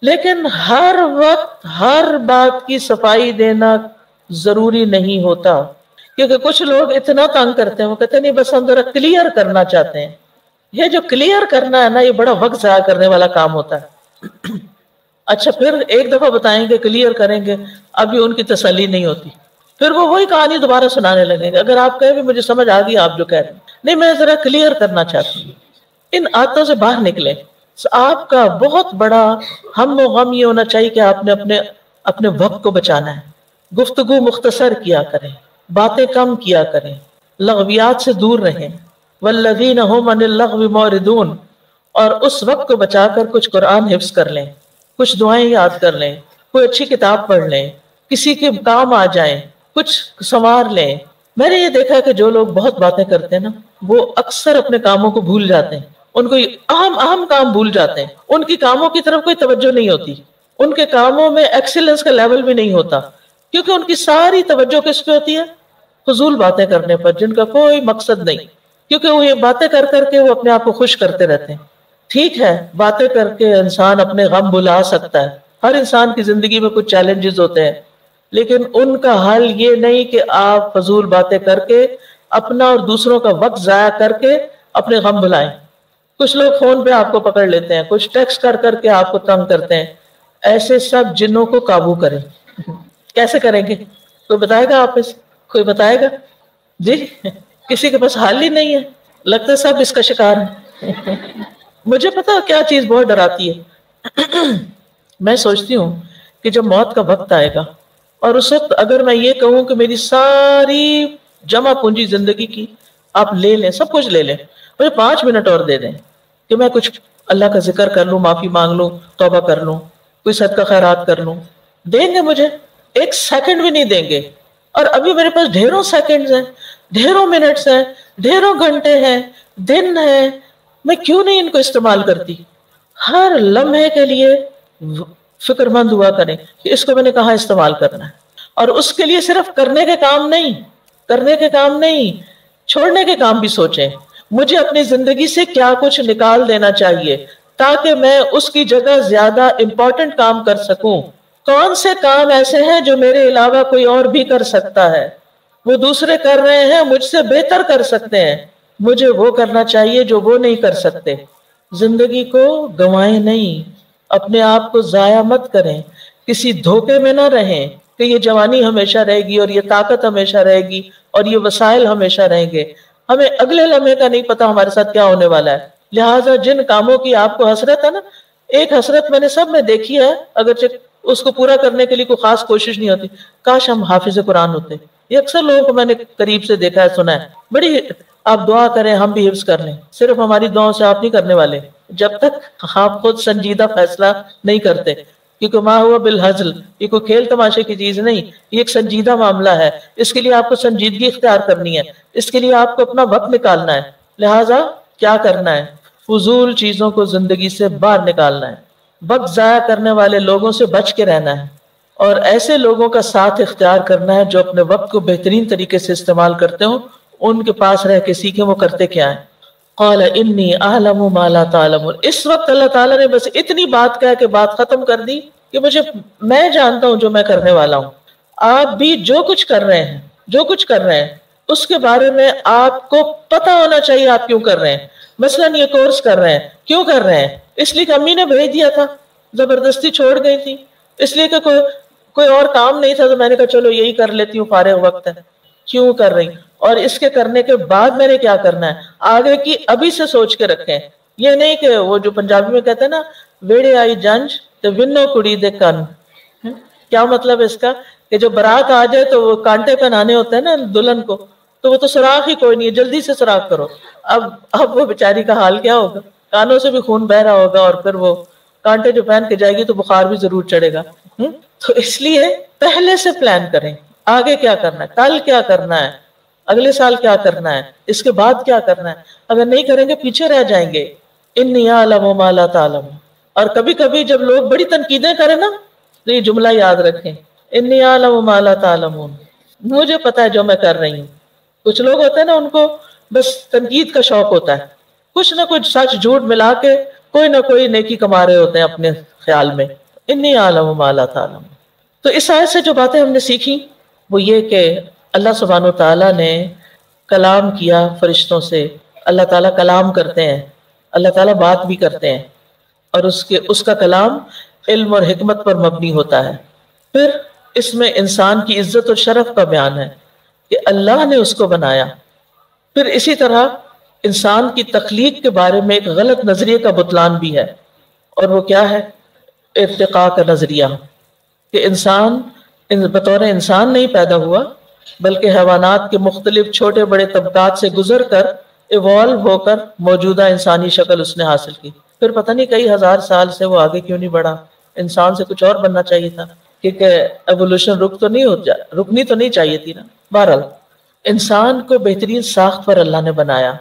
لیکن ہر وقت ہر بات کی صفائی دینا ضروری نہیں ہوتا، کیونکہ کچھ لوگ اتنا تنگ کرتے ہیں، وہ کہتے ہیں نہیں بس ہم ذرا کلیئر کرنا چاہتے ہیں. یہ جو کلیئر کرنا ہے نا، یہ بڑا وقت ضائع کرنے والا کام ہوتا ہے. اچھا، پھر ایک دفعہ بتائیں گے، کلیئر کریں گے، ابھی ان کی تسلی نہیں ہوتی، پھر وہ وہی کہانی دوبارہ سنانے لگیں گے. اگر آپ کہیں بھی مجھے سمجھ آ گئی آپ جو کہہ رہے ہیں، نہیں میں ذرا کلیئر کرنا چاہتی ہوں. ان عادتوں سے باہر نکلیں. آپ کا بہت بڑا ہم و غم یہ ہونا چاہیے کہ آپ نے اپنے وقت کو بچانا ہے. گفتگو مختصر کیا کریں، باتیں کم کیا کریں، لغویات سے دور رہیں. والذین هم عن اللغو معرضون. اور اس وقت کو بچا کر کچھ قرآن حفظ کر لیں، کچھ دعائیں یاد کر لیں، کوئی اچھی کتاب پڑھ لیں، کسی کے کام آ جائیں، کچھ سنوار لیں. میں نے یہ دیکھا کہ جو لوگ بہت باتیں کرتے ہیں نا، وہ اکثر اپنے کاموں کو بھول جاتے ہیں. ان کو اہم کام بھول جاتے ہیں. ان کی کاموں کی طرف کوئی توجہ نہیں ہوتی، ان کے کاموں میں ایکسیلنس کا لیول بھی نہیں ہوتا، کیونکہ ان کی ساری توجہ کس پہ ہوتی ہے؟ فضول باتیں کرنے پر، جن کا کوئی مقصد نہیں. کیونکہ وہ یہ باتیں کر کے وہ اپنے آپ کو خوش کرتے رہتے ہیں. ٹھیک ہے، باتیں کر کے انسان اپنے غم بھلا سکتا ہے، ہر انسان کی زندگی میں کچھ چیلنجز ہوتے ہیں، لیکن ان کا حل یہ نہیں کہ آپ فضول باتیں کر کے اپنا اور دوسروں کا وقت ضائع کر کے اپنے غم بھلائیں. کچھ لوگ فون پہ آپ کو پکڑ لیتے ہیں، کچھ ٹیکسٹ کر کے آپ کو تنگ کرتے ہیں. ایسے سب جنوں کو قابو کریں. کیسے کریں گے؟ کوئی بتائے گا؟ آپ میں سے کوئی بتائے گا؟ جی، کسی کے پاس حل ہی نہیں ہے. لگتا ہے سب اس کا شکار ہے. مجھے پتا کیا چیز بہت ڈراتی ہے. میں سوچتی ہوں کہ جب موت کا وقت آئے گا اور اس وقت اگر میں یہ کہوں کہ میری ساری جمع پونجی زندگی کی آپ لے لیں، سب کچھ لے لیں، مجھے 5 منٹ اور دے دیں کہ میں کچھ اللہ کا ذکر کر لوں، معافی مانگ لوں، توبہ کر لوں، کوئی صدقہ خیرات کر لوں، دیں گے مجھے؟ 1 سیکنڈ بھی نہیں دیں گے. اور ابھی میرے پاس ڈھیروں سیکنڈز ہیں، ڈھیروں منٹس ہیں، ڈھیروں گھنٹے ہیں، دن ہیں. میں کیوں نہیں ان کو استعمال کرتی؟ ہر لمحے کے لیے فکر مند ہوا کریں کہ اس کو میں نے کہاں استعمال کرنا ہے. اور اس کے لیے صرف کرنے کے کام نہیں، چھوڑنے کے کام بھی سوچیں. مجھے اپنی زندگی سے کیا کچھ نکال دینا چاہیے تاکہ میں اس کی جگہ زیادہ امپورٹنٹ کام کر سکوں. کون سے کام ایسے ہیں جو میرے علاوہ کوئی اور بھی کر سکتا ہے؟ وہ دوسرے کر رہے ہیں، مجھ سے بہتر کر سکتے ہیں، مجھے وہ کرنا چاہیے جو وہ نہیں کر سکتے. زندگی کو گنوائیں نہیں، اپنے آپ کو ضائع مت کریں، کسی دھوکے میں نہ رہیں کہ یہ جوانی ہمیشہ رہے گی اور یہ طاقت ہمیشہ رہے گی اور یہ وسائل ہمیشہ رہیں گے. ہمیں اگلے لمحے کا نہیں پتا ہمارے ساتھ کیا ہونے والا ہے. لہٰذا جن کاموں کی آپ کو حسرت ہے نا، ایک حسرت میں نے سب میں دیکھی ہے، اگرچہ اس کو پورا کرنے کے لیے کوئی خاص کوشش نہیں ہوتی، کاش ہم حافظ قرآن ہوتے. یہ اکثر لوگوں کو میں نے قریب سے دیکھا ہے، سنا ہے. بڑی آپ دعا کریں ہم بھی حفظ کر لیں. صرف ہماری دعاؤں سے آپ نہیں کرنے والے جب تک آپ خود سنجیدہ فیصلہ نہیں کرتے، کیونکہ ما ہوا بالہزل، یہ کوئی کھیل تماشے کی چیز نہیں، یہ ایک سنجیدہ معاملہ ہے. اس کے لیے آپ کو سنجیدگی اختیار کرنی ہے، اس کے لیے آپ کو اپنا وقت نکالنا ہے. لہٰذا کیا کرنا ہے؟ فضول چیزوں کو زندگی سے باہر نکالنا ہے، وقت ضائع کرنے والے لوگوں سے بچ کے رہنا ہے، اور ایسے لوگوں کا ساتھ اختیار کرنا ہے جو اپنے وقت کو بہترین طریقے سے استعمال کرتے ہوں. ان کے پاس رہ کے سیکھیں وہ کرتے کیا ہیں. قال انی اعلم ما لا تعلمون. اس وقت اللہ تعالیٰ نے بس اتنی بات کہہ کے بات ختم کر دی کہ میں جانتا ہوں جو میں کرنے والا ہوں. آپ بھی جو کچھ کر رہے ہیں اس کے بارے میں آپ کو پتا ہونا چاہیے آپ کیوں کر رہے ہیں. مثلاً یہ کورس کر رہے ہیں، کیوں کر رہے ہیں؟ اس لیے کہ امی نے بھیج دیا تھا، زبردستی چھوڑ گئی تھی، اس لیے کہ کوئی اور کام نہیں تھا تو میں نے کہا چلو یہی کر لیتی ہوں، فارغ وقت ہے. کیوں کر رہی؟ اور اس کے کرنے کے بعد میں نے کیا کرنا ہے آگے کی ابھی سے سوچ کے رکھیں. یہ نہیں کہ وہ جو پنجابی میں کہتے ہیں نا ویڑے آئی جنج تو ونو کڑی دے کن. کیا مطلب ہے اس کا؟ کہ جو برات آ جائے تو وہ کانٹے پہنانے ہوتے ہیں نا دلہن کو، تو وہ تو سراخ ہی کوئی نہیں ہے، جلدی سے سراخ کرو. اب وہ بیچاری کا حال کیا ہوگا؟ کانوں سے بھی خون بہ رہا ہوگا، اور پھر وہ کانٹے جو پہن کے جائے گی تو بخار بھی ضرور چڑھے گا. تو اس لیے پہلے سے پلان کریں، آگے کیا کرنا ہے، کل کیا کرنا ہے، اگلے سال کیا کرنا ہے، اس کے بعد کیا کرنا ہے. اگر نہیں کریں گے پیچھے رہ جائیں گے. انی اعلم ما لا تعلم. اور کبھی کبھی جب لوگ بڑی تنقیدیں کریں نا تو یہ جملہ یاد رکھیں، انی اعلم ما لا تعلمون. مجھے پتا ہے جو میں کر رہی ہوں. کچھ لوگ ہوتے ہیں نا ان کو بس تنقید کا شوق ہوتا ہے، کچھ نہ کچھ سچ جھوٹ ملا کے کوئی نہ کوئی نیکی کما رہے ہوتے ہیں اپنے خیال میں. انی اعلم ما لا تعلم. تو اس آیت سے جو باتیں ہم نے سیکھی وہ یہ کہ اللہ سبحانہ و تعالیٰ نے کلام کیا فرشتوں سے. اللہ تعالیٰ کلام کرتے ہیں، اللہ تعالیٰ بات بھی کرتے ہیں، اور اس کا کلام علم اور حکمت پر مبنی ہوتا ہے. پھر اس میں انسان کی عزت اور شرف کا بیان ہے کہ اللہ نے اس کو بنایا. پھر اسی طرح انسان کی تخلیق کے بارے میں ایک غلط نظریے کا بطلان بھی ہے، اور وہ کیا ہے؟ ارتقاء کا نظریہ، کہ انسان بطور انسان نہیں پیدا ہوا بلکہ حیوانات کے مختلف چھوٹے بڑے طبقات سے گزر کر ایوالو ہو کر موجودہ انسانی شکل اس نے حاصل کی. پھر پتہ نہیں کئی ہزار سال سے وہ آگے کیوں نہیں بڑھا. انسان سے کچھ اور بننا چاہیے تھا، کیونکہ ایوولوشن رکنی تو نہیں چاہیے تھی نا. بہرحال انسان کو بہترین ساخت پر اللہ نے بنایا،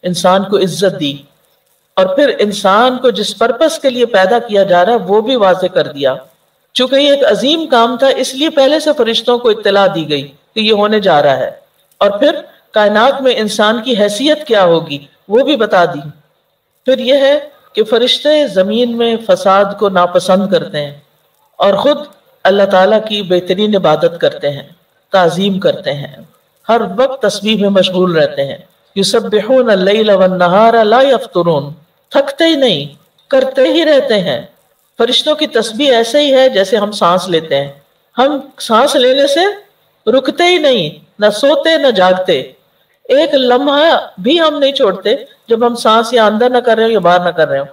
انسان کو عزت دی، اور پھر انسان کو جس پرپس کے لیے پیدا کیا جا رہا ہے وہ بھی واضح کر دیا. چونکہ یہ ایک عظیم کام تھا اس لیے پہلے سے فرشتوں کو اطلاع دی گئی کہ یہ ہونے جا رہا ہے. اور پھر کائنات میں انسان کی حیثیت کیا ہوگی وہ بھی بتا دی. پھر یہ ہے کہ فرشتے زمین میں فساد کو ناپسند کرتے ہیں اور خود اللہ تعالیٰ کی بہترین عبادت کرتے ہیں، تعظیم کرتے ہیں، ہر وقت تسبیح میں مشغول رہتے ہیں. یسبحون اللیل والنہار لا یفترون. تھکتے ہی نہیں، کرتے ہی رہتے ہیں. فرشتوں کی تسبیح ایسے ہی ہے جیسے ہم سانس لیتے ہیں، ہم سانس لینے سے رکتے ہی نہیں، نہ سوتے نہ جاگتے، ایک لمحہ بھی ہم نہیں چھوڑتے جب ہم سانس یا اندر نہ کر رہے ہو یا باہر نہ کر رہے ہو.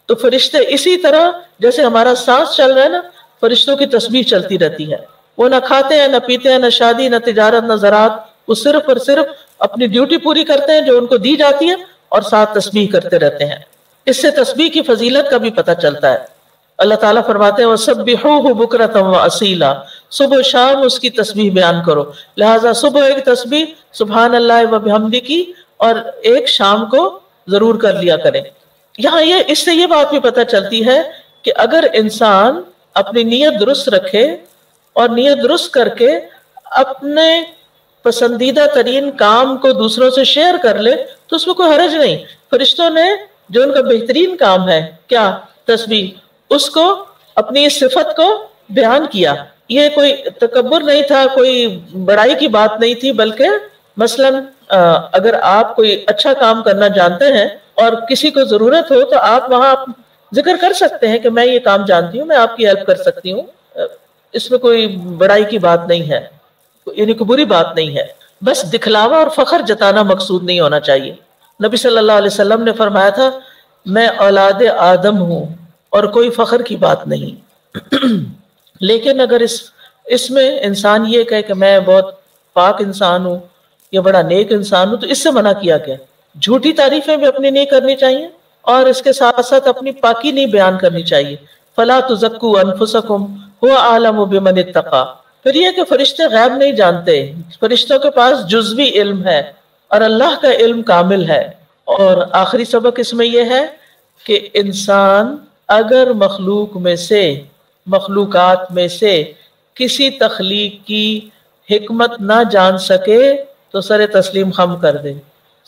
تو فرشتے اسی طرح جیسے ہمارا سانس چل رہا ہے نا، فرشتوں کی تسبیح چلتی رہتی ہے. وہ نہ کھاتے ہیں نہ پیتے ہیں، نہ شادی نہ تجارت نہ زراعت، وہ صرف اور صرف اپنی ڈیوٹی پوری کرتے ہیں جو ان کو دی جاتی ہے اور ساتھ تسبیح کرتے رہتے ہیں. اس سے تسبیح کی فضیلت کا بھی پتہ چلتا ہے. اللہ تعالیٰ فرماتے ہیں وَسَبِّحُوهُ بُكْرَةً وَأَصِيلًا. صبح شام اس کی تسبیح بیان کرو. لہٰذا صبح ایک تسبیح سبحان اللہ وبحمدہ کی، اور ایک شام کو ضرور کر لیا کریں. یہاں اس سے یہ بات بھی پتہ چلتی ہے کہ اگر انسان اپنی نیت درست رکھے اور نیت درست کر کے اپنے پسندیدہ ترین کام کو دوسروں سے شیئر کر لے تو اس میں کوئی حرج نہیں. فرشتوں نے جو ان کا بہترین کام ہے کیا؟ تسبیح، اس کو اپنی اس صفت کو بیان کیا. یہ کوئی تکبر نہیں تھا، کوئی بڑائی کی بات نہیں تھی، بلکہ مثلا اگر آپ کوئی اچھا کام کرنا جانتے ہیں اور کسی کو ضرورت ہو تو آپ وہاں ذکر کر سکتے ہیں کہ میں یہ کام جانتی ہوں، میں آپ کی ہیلپ کر سکتی ہوں. اس میں کوئی بڑائی کی بات نہیں ہے، یعنی کوئی بری بات نہیں ہے. بس دکھلاوا اور فخر جتانا مقصود نہیں ہونا چاہیے. نبی صلی اللہ علیہ وسلم نے فرمایا تھا میں اولاد آدم ہوں اور کوئی فخر کی بات نہیں. لیکن اگر اس میں انسان یہ کہے کہ میں بہت پاک انسان ہوں یا بڑا نیک انسان ہوں تو اس سے منع کیا گیا. جھوٹی تعریفیں بھی اپنی نہیں کرنی چاہیے اور اس کے ساتھ ساتھ اپنی پاکی نہیں بیان کرنی چاہیے. فلا تزکوا انفسکم هو اعلم بمن اتقى. پھر یہ کہ فرشتے غیب نہیں جانتے، فرشتوں کے پاس جزوی علم ہے اور اللہ کا علم کامل ہے. اور آخری سبق اس میں یہ ہے کہ انسان اگر مخلوقات میں سے کسی تخلیق کی حکمت نہ جان سکے تو سر تسلیم خم کر دے.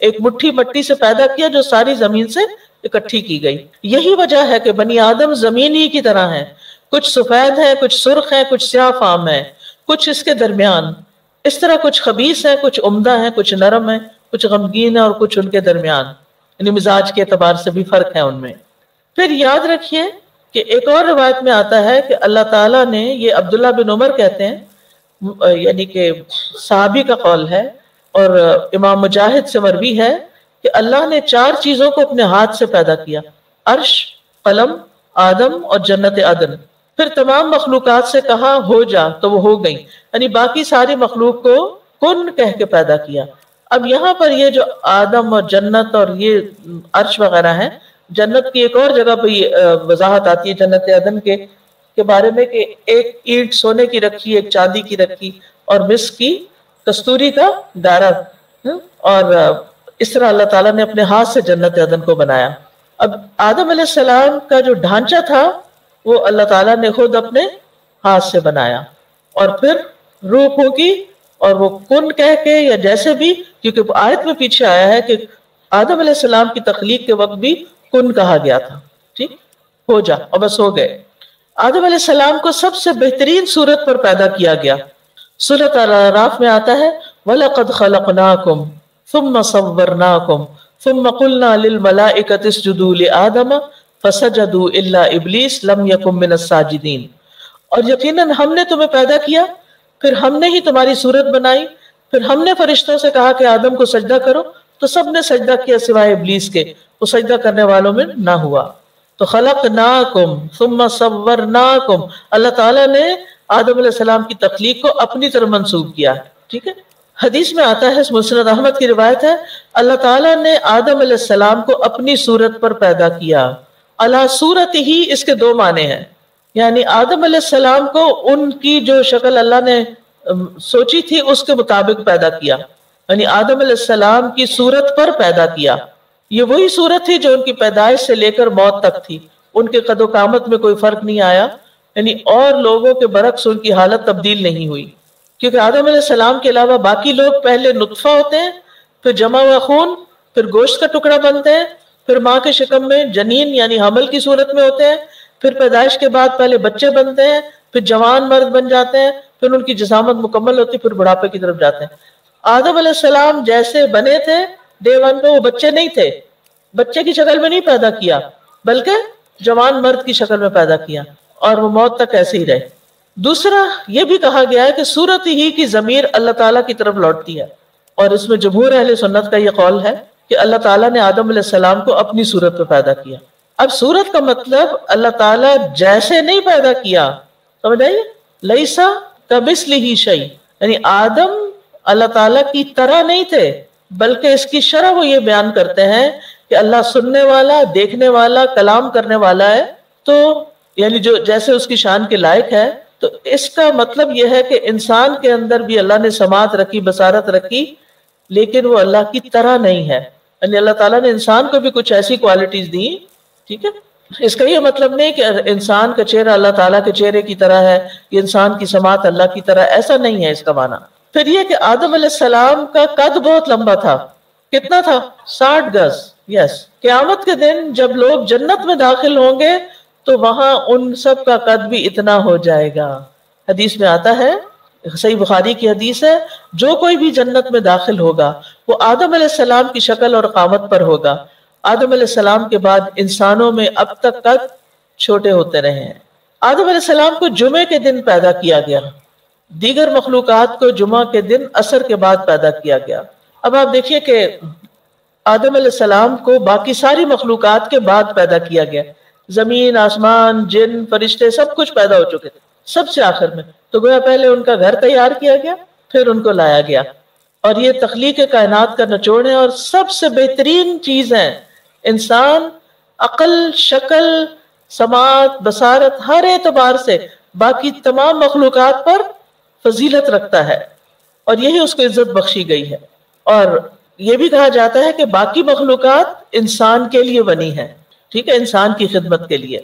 ایک مٹھی مٹی سے پیدا کیا جو ساری زمین سے اکٹھی کی گئی. یہی وجہ ہے کہ بنی آدم زمین ہی کی طرح ہیں، کچھ سفید ہیں، کچھ سرخ ہیں، کچھ سیاہ فام ہیں، کچھ اس کے درمیان. اس طرح کچھ خبیث ہیں، کچھ عمدہ ہیں، کچھ نرم ہیں، کچھ غمگین ہیں اور کچھ ان کے درمیان، یعنی مزاج کے اعتبار سے بھی فرق ہے ان میں. پھر یاد رکھیے کہ ایک اور روایت میں آتا ہے کہ اللہ تعالیٰ نے، یہ عبداللہ بن عمر کہتے ہیں، یعنی کہ صحابی کا قول ہے اور امام مجاہد سے مروی ہے کہ اللہ نے 4 چیزوں کو اپنے ہاتھ سے پیدا کیا: عرش، قلم، آدم اور جنت عدن. پھر تمام مخلوقات سے کہا ہو جا تو وہ ہو گئی، یعنی باقی ساری مخلوق کو کن کہہ کے پیدا کیا. اب یہاں پر یہ جو آدم اور جنت اور یہ عرش وغیرہ ہیں، جنت کی ایک اور جگہ پہ وضاحت آتی ہے جنت عدن کے بارے میں کہ ایک اینٹ سونے کی رکھی، ایک چاندی کی رکھی اور مسک کی کستوری کا دائرہ، اور اس طرح اللہ تعالیٰ نے اپنے ہاتھ سے جنت عدن کو بنایا. اب آدم علیہ السلام کا جو ڈھانچہ تھا وہ اللہ تعالیٰ نے خود اپنے ہاتھ سے بنایا اور پھر روح پھونکی اور وہ کن کہہ کے یا جیسے بھی، کیونکہ آیت میں پیچھے آیا ہے کہ آدم علیہ السلام کی تخلیق کے وقت بھی کن کہا گیا تھا، ٹھیک، ہو جا، اور بس ہو گئے. آدم علیہ السلام کو سب سے بہترین صورت پر پیدا کیا گیا. سورۃ الاعراف میں آتا ہے وَلَقَدْ خَلَقْنَاكُمْ ثُمَّ صَوَّرْنَاكُمْ ثُمَّ قُلْنَا لِلْمَلَائِكَةِ اسْجُدُوا لِآدَمَ فَسَجَدُوا إِلَّا إِبْلِيسَ لَمْ يَكُنْ مِنَ السَّاجِدِينَ. اور یقیناً ہم نے تمہیں پیدا کیا، پھر ہم نے ہی تمہاری صورت بنائی، پھر ہم نے فرشتوں سے کہا کہ آدم کو سجدہ کرو، تو سب نے سجدہ کیا سوائے ابلیس کے، وہ سجدہ کرنے والوں میں نہ ہوا. تو خلقناکم ثم صورناکم، اللہ تعالیٰ نے آدم علیہ السلام کی تخلیق کو اپنی طرف منسوب کیا ہے. ٹھیک ہے، حدیث میں آتا ہے، مسند احمد کی روایت ہے، اللہ تعالیٰ نے آدم علیہ السلام کو اپنی صورت پر پیدا کیا. علی صورت ہی، اس کے 2 معنی ہیں، یعنی آدم علیہ السلام کو ان کی جو شکل اللہ نے سوچی تھی اس کے مطابق پیدا کیا، یعنی آدم علیہ السلام کی صورت پر پیدا کیا. یہ وہی صورت تھی جو ان کی پیدائش سے لے کر موت تک تھی، ان کے قد و قامت میں کوئی فرق نہیں آیا، یعنی اور لوگوں کے برعکس ان کی حالت تبدیل نہیں ہوئی، کیونکہ آدم علیہ السلام کے علاوہ باقی لوگ پہلے نطفہ ہوتے ہیں، پھر جمع ہوا خون، پھر گوشت کا ٹکڑا بنتے ہیں، پھر ماں کے شکم میں جنین یعنی حمل کی صورت میں ہوتے ہیں، پھر پیدائش کے بعد پہلے بچے بنتے ہیں، پھر جوان مرد بن جاتے ہیں، پھر ان کی جسامت مکمل ہوتی ہے، پھر بڑھاپے کی طرف جاتے ہیں. آدم علیہ السلام جیسے بنے تھے ڈے 1 پہ، وہ بچے نہیں تھے، بچے کی شکل میں نہیں پیدا کیا بلکہ جوان مرد کی شکل میں پیدا کیا، اور وہ موت تک ایسے ہی رہے. دوسرا یہ بھی کہا گیا ہے کہ صورت ہی کی ضمیر اللہ تعالیٰ کی طرف لوٹتی ہے، اور اس میں جمہور اہل سنت کا یہ قول ہے کہ اللہ تعالیٰ نے آدم علیہ السلام کو اپنی صورت پہ پیدا کیا. اب صورت کا مطلب اللہ تعالیٰ جیسے نہیں پیدا کیا، سمجھ آئیے، لیسا کمثلہ شیء، یعنی آدم اللہ تعالیٰ کی طرح نہیں تھے، بلکہ اس کی شرح وہ یہ بیان کرتے ہیں کہ اللہ سننے والا، دیکھنے والا، کلام کرنے والا ہے، تو یعنی جو جیسے اس کی شان کے لائق ہے. تو اس کا مطلب یہ ہے کہ انسان کے اندر بھی اللہ نے سماعت رکھی، بصارت رکھی، لیکن وہ اللہ کی طرح نہیں ہے، یعنی اللہ تعالیٰ نے انسان کو بھی کچھ ایسی کوالٹیز دی. ٹھیک ہے، اس کا یہ مطلب نہیں کہ انسان کا چہرہ اللہ تعالیٰ کے چہرے کی طرح ہے، یہ انسان کی سماعت اللہ کی طرح، ایسا نہیں ہے اس کا معنی. پھر یہ کہ آدم علیہ السلام کا قد بہت لمبا تھا. کتنا تھا؟ 60 گز. یس، قیامت کے دن جب لوگ جنت میں داخل ہوں گے تو وہاں ان سب کا قد بھی اتنا ہو جائے گا. حدیث میں آتا ہے، صحیح بخاری کی حدیث ہے، جو کوئی بھی جنت میں داخل ہوگا وہ آدم علیہ السلام کی شکل اور قامت پر ہوگا. آدم علیہ السلام کے بعد انسانوں میں اب تک قد چھوٹے ہوتے رہے ہیں. آدم علیہ السلام کو جمعے کے دن پیدا کیا گیا، دیگر مخلوقات کو جمعہ کے دن عصر کے بعد پیدا کیا گیا. اب آپ دیکھیے کہ آدم علیہ السلام کو باقی ساری مخلوقات کے بعد پیدا کیا گیا، زمین، آسمان، جن، فرشتے سب کچھ پیدا ہو چکے تھے سب سے آخر میں. تو گویا پہلے ان کا گھر تیار کیا گیا، پھر ان کو لایا گیا. اور یہ تخلیق کائنات کا نچوڑ ہے، اور سب سے بہترین چیز ہے. انسان عقل، شکل، سماعت، بصارت، ہر اعتبار سے باقی تمام مخلوقات پر فضیلت رکھتا ہے، اور یہی اس کو عزت بخشی گئی ہے. اور یہ بھی کہا جاتا ہے کہ باقی مخلوقات انسان کے لیے بنی ہے، ٹھیک ہے، انسان کی خدمت کے لیے.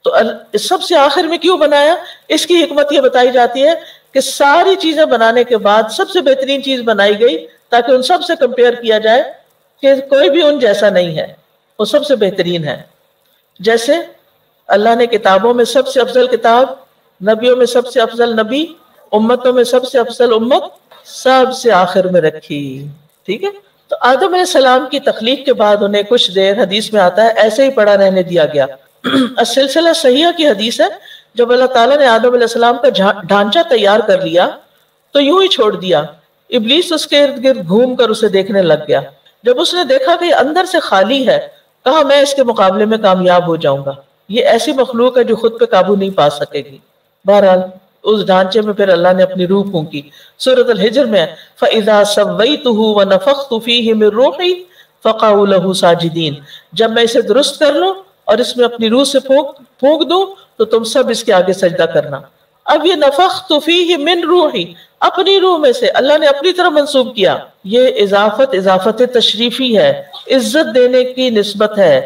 تو سب سے آخر میں کیوں بنایا؟ اس کی حکمت یہ بتائی جاتی ہے کہ ساری چیزیں بنانے کے بعد سب سے بہترین چیز بنائی گئی تاکہ ان سب سے کمپیئر کیا جائے کہ کوئی بھی ان جیسا نہیں ہے، وہ سب سے بہترین ہے. جیسے اللہ نے کتابوں میں سب سے افضل کتاب، نبیوں میں سب سے افضل نبی، امتوں میں سب سے افضل امت سب سے آخر میں رکھی. ٹھیک ہے. تو آدم علیہ السلام کی تخلیق کے بعد انہیں کچھ دیر، حدیث میں آتا ہے، ایسے ہی پڑا رہنے دیا گیا. السلسلہ صحیحہ کی حدیث ہے، جب اللہ تعالیٰ نے آدم علیہ السلام کا ڈھانچہ تیار کر لیا تو یوں ہی چھوڑ دیا. ابلیس اس کے ارد گرد گھوم کر اسے دیکھنے لگ گیا. جب اس نے دیکھا کہ یہ اندر سے خالی ہے، کہا میں اس کے مقابلے میں کامیاب ہو جاؤں گا. یہ ایسی مخلوق ہے جو خود پہ قابو نہیں پا سکے گی. بہرحال اس ڈھانچے میں پھر اللہ نے اپنی روح پھونکی. سورۃ الحجر میں فَإِذَا سَوَّيْتُهُ وَنَفَخْتُ فِيهِ مِن رُوحِي فَقَعُوا لَهُ سَاجِدِينَ. جب میں اسے درست کر لوں اور اس میں اپنی روح سے پھونک دوں تو تم سب اس کے آگے سجدہ کرنا. اب یہ نفخت فیہ من روحی، اپنی روح میں سے اللہ نے اپنی طرف منسوب کیا. یہ اضافت تشریفی ہے، عزت دینے کی نسبت ہے.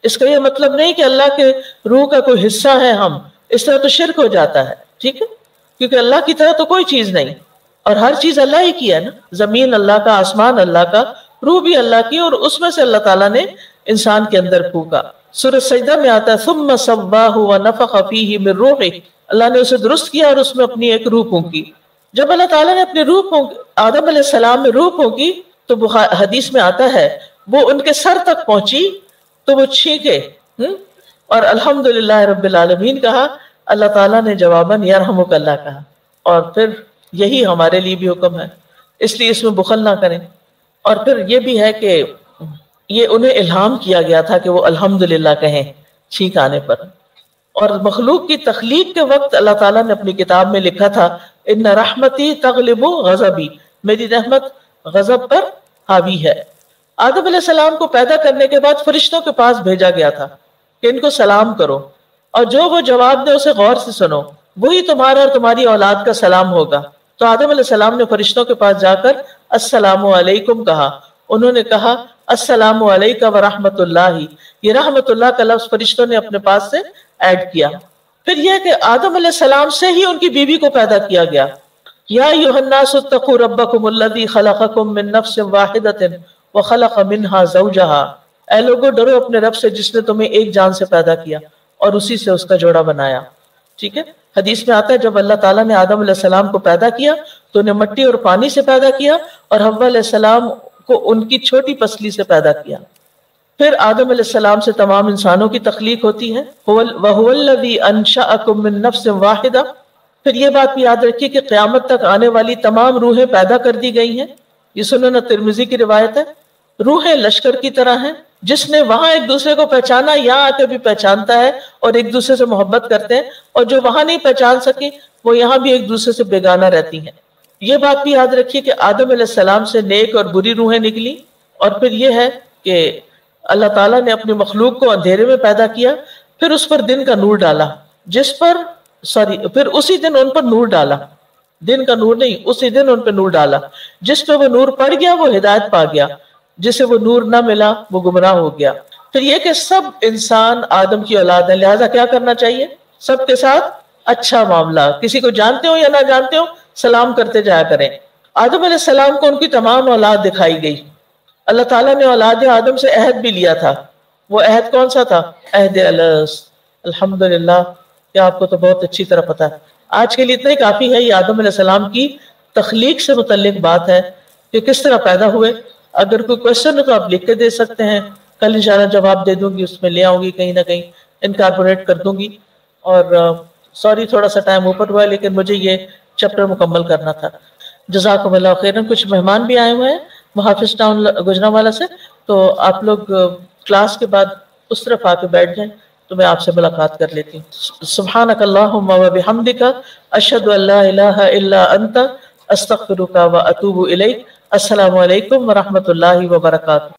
اس کا یہ مطلب نہیں کہ اللہ کے روح کا کوئی حصہ ہے ہم، اس طرح تو شرک ہو جاتا ہے. ٹھیک ہے، کیونکہ اللہ کی طرح تو کوئی چیز نہیں، اور ہر چیز اللہ ہی کی ہے نا. زمین اللہ کا، آسمان اللہ کا، روح بھی اللہ کی، اور اس میں سے اللہ تعالیٰ نے انسان کے اندر پھونکا. سورۃ سجدہ میں آتا ہے ثم سواہ ونفخ فیہ من روحہ، اللہ نے اسے درست کیا اور اس میں اپنی ایک روح پھونکی. جب اللہ تعالیٰ نے اپنی روح آدم علیہ السلام میں روح پھونکی تو حدیث میں آتا ہے وہ ان کے سر تک پہنچی تو وہ چھینکے اور الحمدللہ رب العالمین کہا. اللہ تعالیٰ نے جواباً یرحمک اللہ کہا. اور پھر یہی ہمارے لیے بھی حکم ہے، اس لیے اس میں بخل نہ کریں. اور پھر یہ بھی ہے کہ یہ انہیں الہام کیا گیا تھا کہ وہ الحمدللہ کہیں چھینک آنے پر. اور مخلوق کی تخلیق کے وقت اللہ تعالیٰ نے اپنی کتاب میں لکھا تھا ان رحمتی تغلب غضبی، میری رحمت غضب پر حاوی ہے. آدم علیہ السلام کو پیدا کرنے کے بعد فرشتوں کے پاس بھیجا گیا تھا کہ ان کو سلام کرو، اور جو وہ جواب دے اسے غور سے سنو، وہی تمہارا اور تمہاری اولاد کا سلام ہوگا. تو آدم علیہ السلام نے فرشتوں کے پاس جا کر السلام علیکم کہا. انہوں نے کہا السلام علیکم ورحمۃ اللہ. یہ رحمت اللہ کا لفظ فرشتوں نے اپنے پاس سے ایڈ کیا. پھر یہ کہ آدم علیہ السلام سے ہی ان کی بیوی کو پیدا کیا گیا. یا ایھا الناس اتقوا ربکم الذی خلقکم من نفس واحدۃ وخلق منها زوجہا. اے لوگو ڈرو اپنے رب سے جس نے تمہیں ایک جان سے پیدا کیا اور اسی سے اس کا جوڑا بنایا. ٹھیک ہے. حدیث میں آتا ہے جب اللہ تعالیٰ نے آدم علیہ السلام کو پیدا کیا تو انہیں مٹی اور پانی سے پیدا کیا اور حوا علیہ السلام کو ان کی چھوٹی پسلی سے پیدا کیا. پھر آدم علیہ السلام سے تمام انسانوں کی تخلیق ہوتی ہے. وَهُوَ الَّذِي أَنشَأَكُم مِّن نَّفْسٍ وَاحِدَةٍ. پھر یہ بات بھی یاد رکھیے کہ قیامت تک آنے والی تمام روحیں پیدا کر دی گئی ہیں. یہ سنن ترمذی کی روایت ہے. روحیں لشکر کی طرح ہیں، جس نے وہاں ایک دوسرے کو پہچانا یہاں آ کے بھی پہچانتا ہے اور ایک دوسرے سے محبت کرتے ہیں، اور جو وہاں نہیں پہچان سکے وہ یہاں بھی ایک دوسرے سے بیگانہ رہتی ہیں. یہ بات بھی یاد رکھیے کہ آدم علیہ السلام سے نیک اور بری روحیں نکلی. اور پھر یہ ہے کہ اللہ تعالیٰ نے اپنی مخلوق کو اندھیرے میں پیدا کیا، پھر اس پر دن کا نور ڈالا، پھر اسی دن ان پر نور ڈالا. دن کا نور نہیں، اسی دن ان پہ نور ڈالا. جس پہ وہ نور پڑ گیا وہ ہدایت پا گیا، جسے وہ نور نہ ملا وہ گمراہ ہو گیا. پھر یہ کہ سب انسان آدم کی اولاد ہیں، لہذا کیا کرنا چاہیے؟ سب کے ساتھ اچھا معاملہ، کسی کو جانتے ہو یا نہ جانتے ہو سلام کرتے جایا کریں. آدم علیہ السلام کو ان کی تمام اولاد دکھائی گئی. اللہ تعالیٰ نے اولاد آدم سے عہد بھی لیا تھا. وہ عہد کون سا تھا؟ عہد الست. الحمدللہ کہ آپ کو تو بہت اچھی طرح پتا ہے. آج کے لیے اتنا ہی کافی ہے. یہ آدم علیہ السلام کی تخلیق سے متعلق بات ہے کہ کس طرح پیدا ہوئے. اگر کوئی کوشچن ہو تو آپ لکھ کے دے سکتے ہیں، کل انشاءاللہ جواب دے دوں گی، اس میں لے آؤں گی، کہیں نہ کہیں انکارپوریٹ کر دوں گی. اور سوری تھوڑا سا ٹائم اوپر ہوا ہے، لیکن مجھے یہ چیپٹر مکمل کرنا تھا. جزاکم اللہ خیرن. کچھ مہمان بھی آئے ہوئے ہیں محافظ ٹاؤن گجرانوالہ سے، تو آپ لوگ کلاس کے بعد اس طرف آ کے بیٹھ جائیں تو میں آپ سے ملاقات کر لیتی ہوں. سبحانک اللہم و بحمدک اشہد ان لا الہ الا انت استغفرک و اتوب الیک. السلام علیکم ورحمۃ اللہ وبرکاتہ.